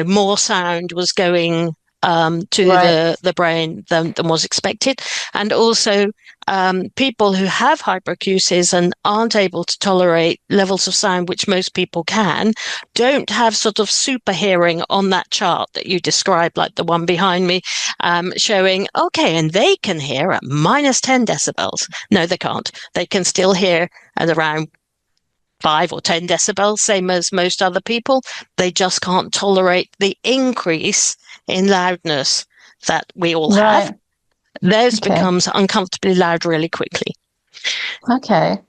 more sound was going to right. the brain than was expected. And also people who have hyperacusis and aren't able to tolerate levels of sound, which most people can, don't have sort of super hearing on that chart that you described, like the one behind me, showing, okay, and they can hear at minus 10 decibels. No, they can't. They can still hear at around 5 or 10 decibels, same as most other people. They just can't tolerate the increase in loudness that we all have. Right. Theirs Okay. becomes uncomfortably loud really quickly. Okay.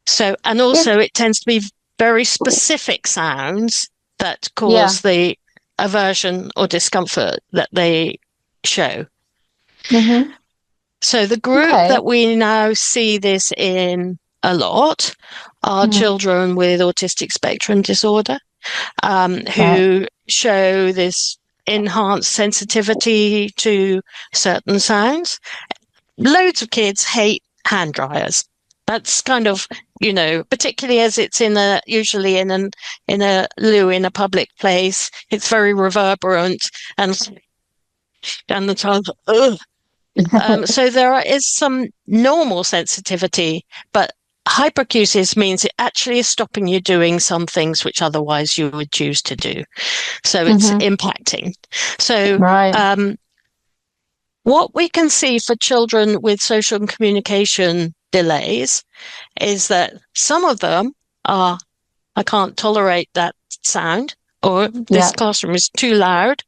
So, and If also it tends to be very specific sounds that yeah. cause the aversion or discomfort that they show. Mm-hmm. So the group Okay. that we now see this in a lot are Mm. children with autistic spectrum disorder, Right. who show this enhanced sensitivity to certain sounds. Loads of kids hate hand dryers. That's kind of, particularly as it's usually in a loo in a public place. It's very reverberant and the child, ugh. So there is some normal sensitivity, but hyperacusis means it actually is stopping you doing some things which otherwise you would choose to do. So it's Mm-hmm. impacting. So Right. what we can see for children with social and communication delays is that some of them are, I can't tolerate that sound, or this Yeah. classroom is too loud.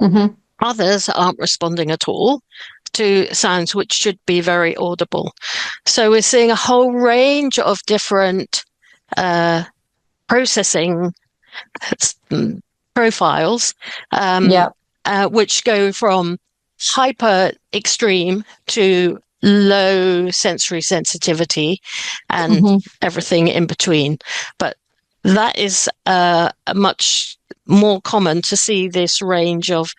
Mm-hmm. Others aren't responding at all to sounds which should be very audible. So we're seeing a whole range of different processing profiles, Yeah. which go from hyper extreme to low sensory sensitivity and Mm-hmm. everything in between. But that is much more common to see this range of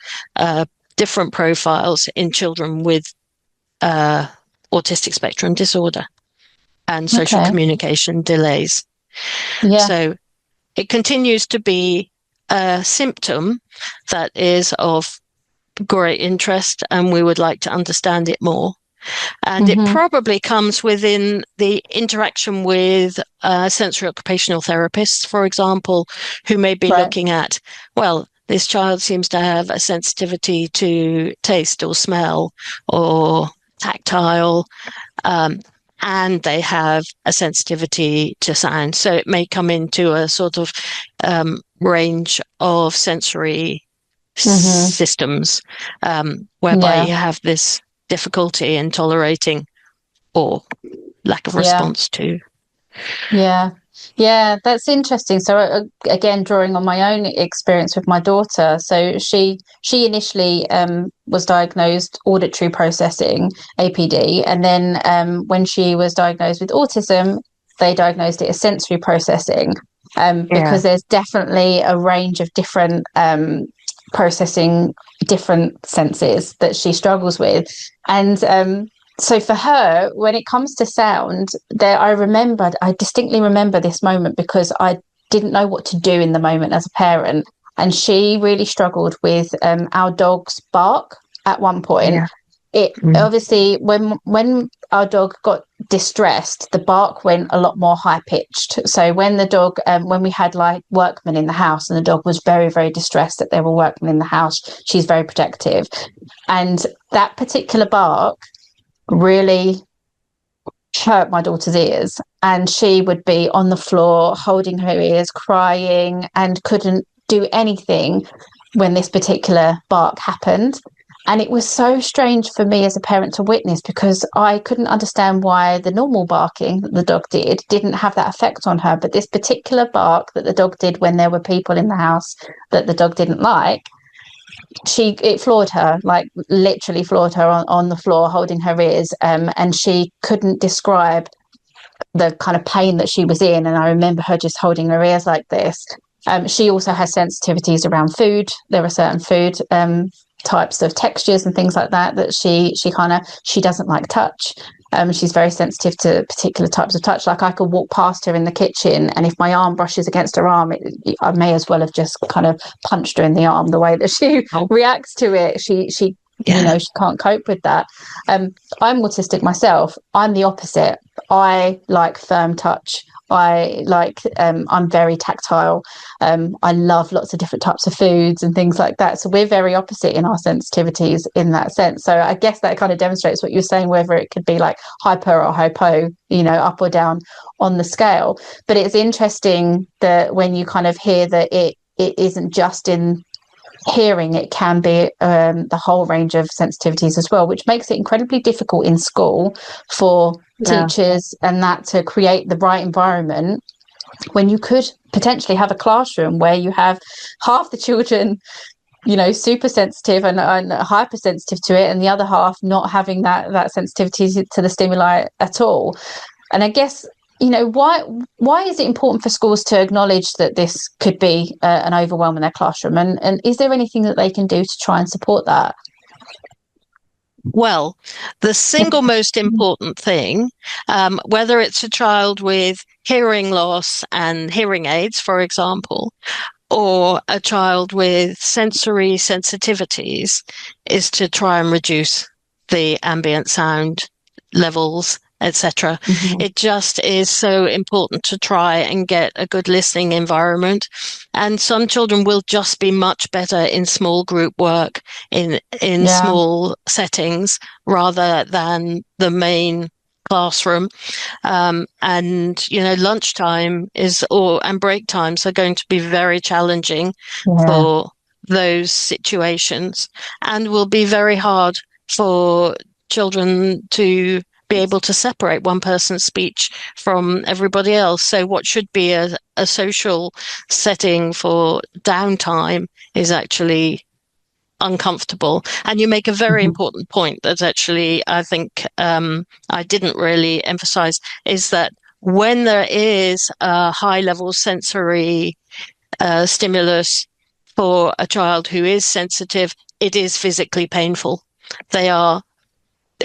different profiles in children with autistic spectrum disorder and social Okay. communication delays. Yeah. So it continues to be a symptom that is of great interest, and we would like to understand it more. And it Mm-hmm. probably comes within the interaction with sensory occupational therapists, for example, who may be Right. looking at, well, this child seems to have a sensitivity to taste or smell or tactile. and they have a sensitivity to sound. So it may come into a sort of range of sensory systems, whereby you have this difficulty in tolerating or lack of response to. Yeah, that's interesting. So again, drawing on my own experience with my daughter, so she initially was diagnosed auditory processing, APD, and then when she was diagnosed with autism, they diagnosed it as sensory processing, because there's definitely a range of different processing different senses that she struggles with. And so for her, when it comes to sound, I distinctly remember this moment because I didn't know what to do in the moment as a parent. And she really struggled with our dog's bark at one point. Obviously, when our dog got distressed, the bark went a lot more high pitched. So when the dog, when we had like workmen in the house and the dog was very, very distressed that there were workmen in the house, she's very protective. And that particular bark really hurt my daughter's ears, and she would be on the floor holding her ears, crying, and couldn't do anything when this particular bark happened. And it was so strange for me as a parent to witness, because I couldn't understand why the normal barking that the dog didn't have that effect on her, but this particular bark that the dog did when there were people in the house that the dog didn't like, it floored her, like literally floored her on the floor holding her ears, and she couldn't describe the kind of pain that she was in. And I remember her just holding her ears like this. She also has sensitivities around food. There are certain food types of textures and things like that she doesn't like touch. She's very sensitive to particular types of touch. Like I could walk past her in the kitchen, and if my arm brushes against her arm, I may as well have just kind of punched her in the arm. The way that she reacts to it, she you know, she can't cope with that. I'm autistic myself. I'm the opposite. I like firm touch. I'm very tactile. I love lots of different types of foods and things like that. So we're very opposite in our sensitivities in that sense. So I guess that kind of demonstrates what you're saying, whether it could be like hyper or hypo, you know, up or down on the scale. But it's interesting that when you kind of hear that it isn't just in hearing, it can be the whole range of sensitivities as well, which makes it incredibly difficult in school for teachers and that to create the right environment, when you could potentially have a classroom where you have half the children, you know, super sensitive and hypersensitive to it, and the other half not having that sensitivity to the stimuli at all. And I guess, you know, why is it important for schools to acknowledge that this could be an overwhelm in their classroom? And is there anything that they can do to try and support that? Well, the single most important thing, whether it's a child with hearing loss and hearing aids, for example, or a child with sensory sensitivities, is to try and reduce the ambient sound levels, etc. It just is so important to try and get a good listening environment. And some children will just be much better in small group work, in small settings, rather than the main classroom. And, you know, lunchtime and break times are going to be very challenging for those situations, and will be very hard for children to be able to separate one person's speech from everybody else. So what should be a social setting for downtime is actually uncomfortable. And you make a very important point that actually I think I didn't really emphasize, is that when there is a high level sensory stimulus for a child who is sensitive, it is physically painful. They are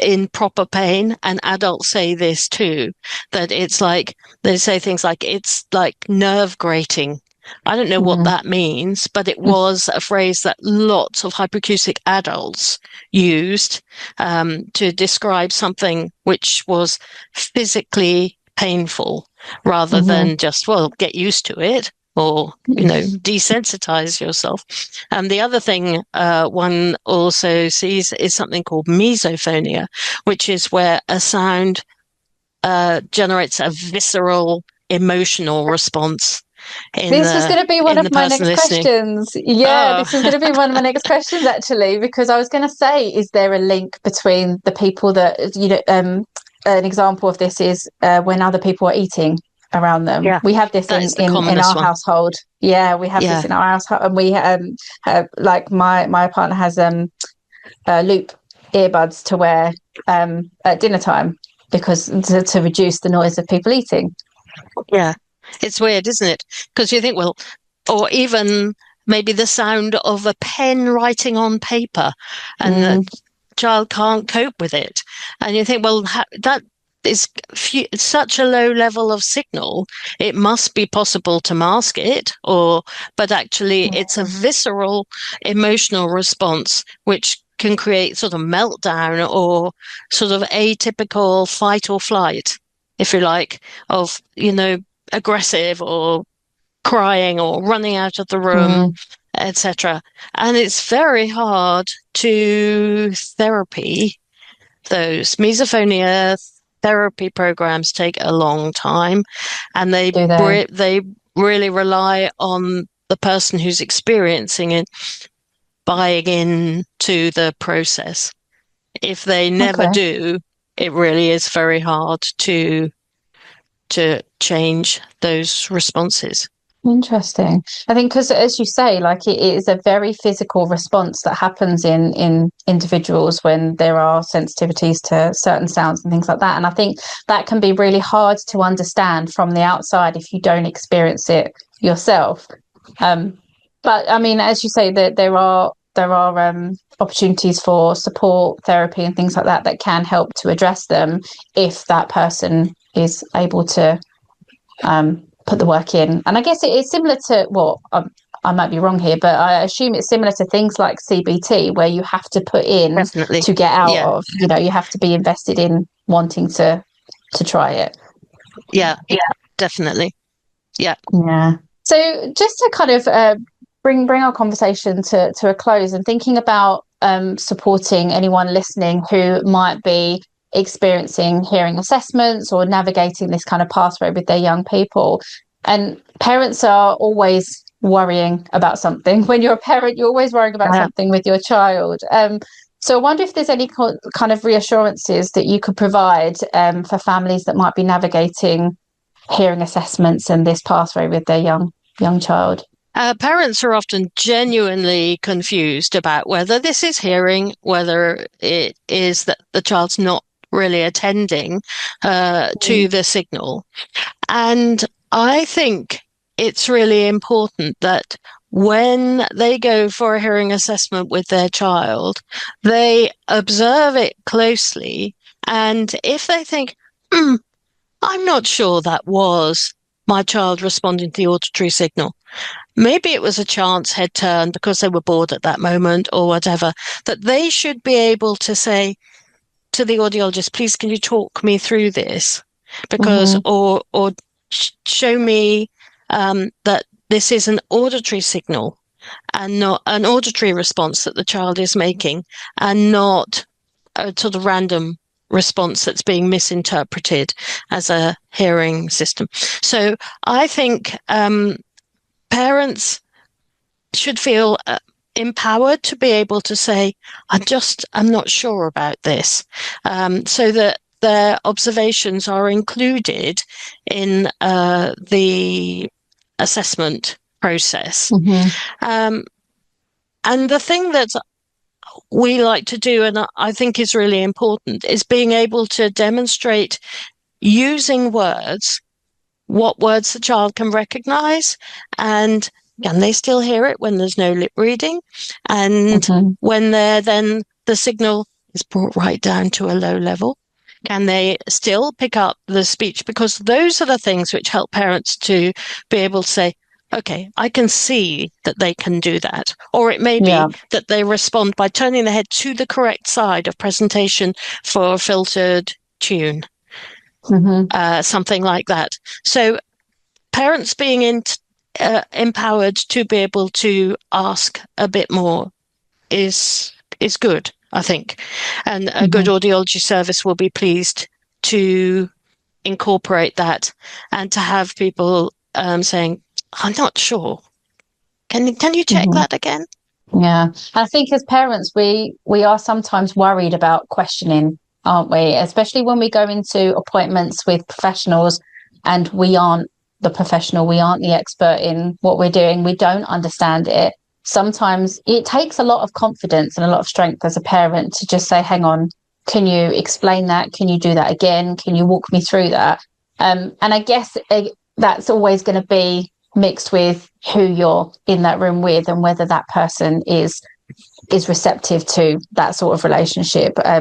in proper pain, and adults say this too, that it's like, they say things like, it's like nerve grating. I don't know what that means, but it was a phrase that lots of hypoacusic adults used to describe something which was physically painful, rather than just, well, get used to it, or, you know, desensitize yourself. And the other thing one also sees is something called misophonia, which is where a sound generates a visceral emotional response This was going to be one of my next listening. questions. Yeah, this was going to be one of my next questions, actually, because I was going to say, is there a link between the people that, an example of this is when other people are eating around them. Yeah, We have this that is the in our commonest one. household. Yeah, we have this in our household. And we like my partner has loop earbuds to wear at dinner time because to reduce the noise of people eating. Yeah, it's weird, isn't it? Because you think, well, or even maybe the sound of a pen writing on paper, and the child can't cope with it. And you think, well, that is such a low level of signal. It must be possible to mask it, but actually, it's a visceral emotional response which can create sort of meltdown or sort of atypical fight or flight, if you like, of, aggressive or crying or running out of the room, etc. And it's very hard to therapy those. Misophonia therapy programs take a long time, and they really rely on the person who's experiencing it buying into the process. If they never do, it really is very hard to change those responses. Interesting. I think because, as you say, like it is a very physical response that happens in individuals when there are sensitivities to certain sounds and things like that. And I think that can be really hard to understand from the outside if you don't experience it yourself. But I mean, as you say, that there are opportunities for support therapy and things like that that can help to address them if that person is able to put the work in. And I guess it is similar to, well, I might be wrong here, but I assume it's similar to things like CBT, where you have to put in Definitely. to get out of, you have to be invested in wanting to try it. Yeah, definitely. Yeah. Yeah. So just to kind of bring our conversation to a close, and thinking about supporting anyone listening who might be experiencing hearing assessments or navigating this kind of pathway with their young people. And parents are always worrying about something. When you're a parent, you're always worrying about something with your child. So I wonder if there's any kind of reassurances that you could provide for families that might be navigating hearing assessments and this pathway with their young child. Parents are often genuinely confused about whether this is hearing, whether it is that the child's not really attending to the signal. And I think it's really important that when they go for a hearing assessment with their child, they observe it closely. And if they think, I'm not sure that was my child responding to the auditory signal, maybe it was a chance head turn because they were bored at that moment or whatever, that they should be able to say to the audiologist, please, can you talk me through this? Because, or show me that this is an auditory signal and not an auditory response that the child is making, and not a sort of random response that's being misinterpreted as a hearing system. So I think parents should feel empowered to be able to say, I'm not sure about this, so that their observations are included in the assessment process. And the thing that we like to do, and I think is really important, is being able to demonstrate using words, what words the child can recognize, and can they still hear it when there's no lip reading? And when then the signal is brought right down to a low level, can they still pick up the speech? Because those are the things which help parents to be able to say, okay, I can see that they can do that. Or it may be that they respond by turning their head to the correct side of presentation for a filtered tune, something like that. So parents being empowered to be able to ask a bit more is good, I think. And a good audiology service will be pleased to incorporate that, and to have people saying, I'm not sure. Can you check that again? Yeah. I think as parents, we are sometimes worried about questioning, aren't we? Especially when we go into appointments with professionals and we aren't the professional, we aren't the expert in what we're doing, we don't understand it. Sometimes it takes a lot of confidence and a lot of strength as a parent to just say, hang on, can you explain that? Can you do that again? Can you walk me through that? And I guess that's always going to be mixed with who you're in that room with and whether that person is receptive to that sort of relationship. I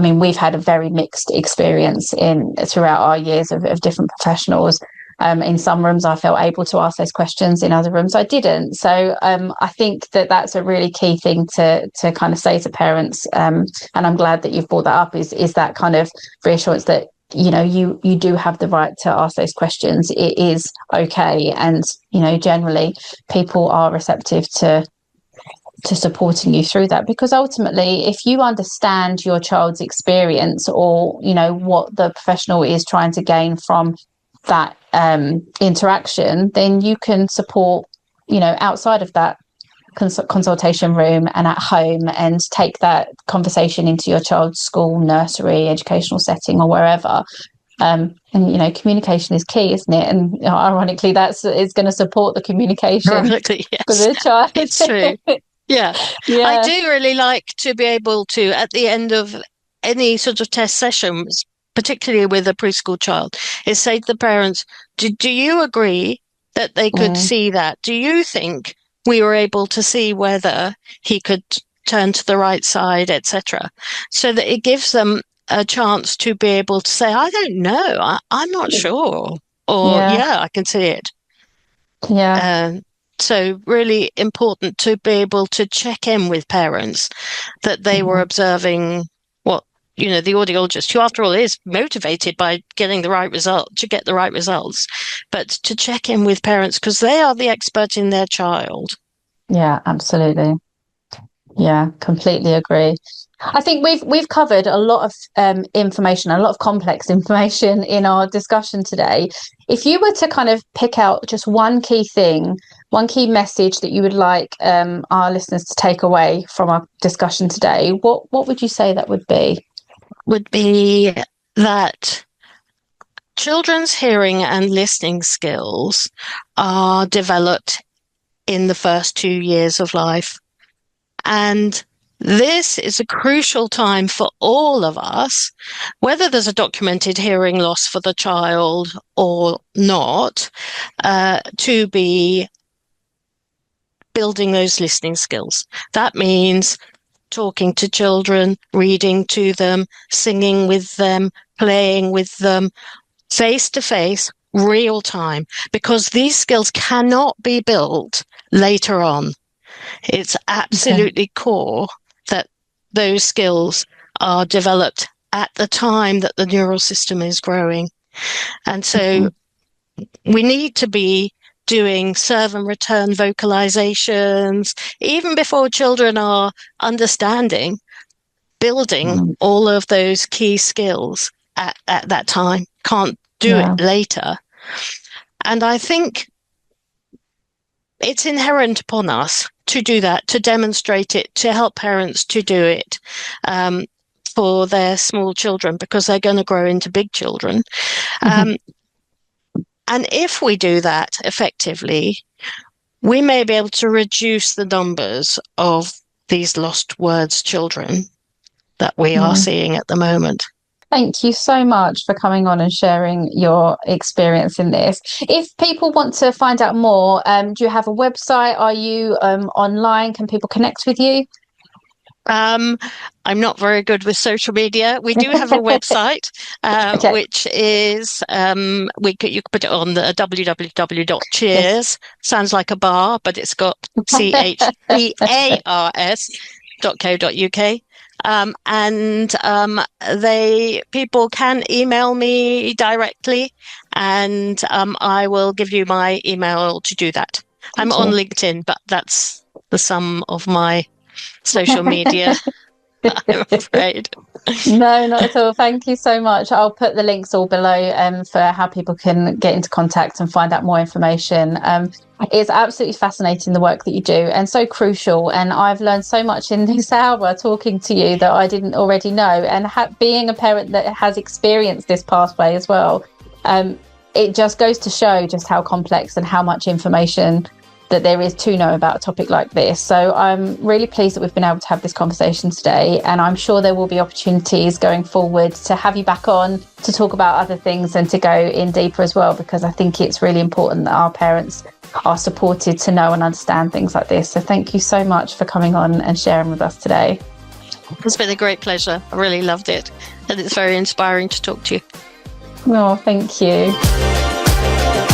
mean, we've had a very mixed experience throughout our years of different professionals. In some rooms, I felt able to ask those questions. In other rooms, I didn't. So I think that's a really key thing to kind of say to parents. And I'm glad that you've brought that up. Is that kind of reassurance that you do have the right to ask those questions. It is okay, and generally people are receptive to supporting you through that, because ultimately if you understand your child's experience, or what the professional is trying to gain from that interaction, then you can support outside of that consultation room and at home, and take that conversation into your child's school, nursery, educational setting, or wherever. And communication is key, isn't it? And ironically, it's going to support the communication. Ironically, yes, for the child. It's true. Yeah. I do really like to be able to, at the end of any sort of test sessions, particularly with a preschool child, is say to the parents, do you agree that they could see that? Do you think we were able to see whether he could turn to the right side, etc.? So that it gives them a chance to be able to say, I don't know, I'm not sure. Or, yeah, I can see it. Yeah. So really important to be able to check in with parents that they were observing what, the audiologist, who after all is motivated by getting the right result, to get the right results, but to check in with parents because they are the expert in their child. Yeah, absolutely. Yeah, completely agree. I think we've covered a lot of information, a lot of complex information in our discussion today. If you were to kind of pick out just one key thing, one key message that you would like our listeners to take away from our discussion today, what would you say that would be? Would be that children's hearing and listening skills are developed in the first 2 years of life. And this is a crucial time for all of us, whether there's a documented hearing loss for the child or not, to be building those listening skills. That means talking to children, reading to them, singing with them, playing with them, face to face, real time, because these skills cannot be built later on. It's absolutely core that those skills are developed at the time that the neural system is growing. And so we need to be doing serve and return vocalizations, even before children are understanding, building all of those key skills at that time. Can't do it later. And I think it's inherent upon us to do that, to demonstrate it, to help parents to do it for their small children, because they're going to grow into big children. And if we do that effectively, we may be able to reduce the numbers of these lost words children that we are seeing at the moment. Thank you so much for coming on and sharing your experience in this. If people want to find out more, do you have a website? Are you online? Can people connect with you? I'm not very good with social media. We do have a website, which is you could put it on the www.chears. Sounds like a bar, but it's got CHEARS.co.uk. And people can email me directly, and I will give you my email to do that. I'm on LinkedIn, but that's the sum of my social media. I'm afraid. No, not at all. Thank you so much. I'll put the links all below for how people can get into contact and find out more information. It's absolutely fascinating, the work that you do, and so crucial. And I've learned so much in this hour talking to you that I didn't already know. And being a parent that has experienced this pathway as well, it just goes to show just how complex and how much information that there is to know about a topic like this. So I'm really pleased that we've been able to have this conversation today, and I'm sure there will be opportunities going forward to have you back on to talk about other things and to go in deeper as well, because I think it's really important that our parents are supported to know and understand things like this. So thank you so much for coming on and sharing with us today. It's been a great pleasure. I really loved it, and it's very inspiring to talk to you. Oh, thank you.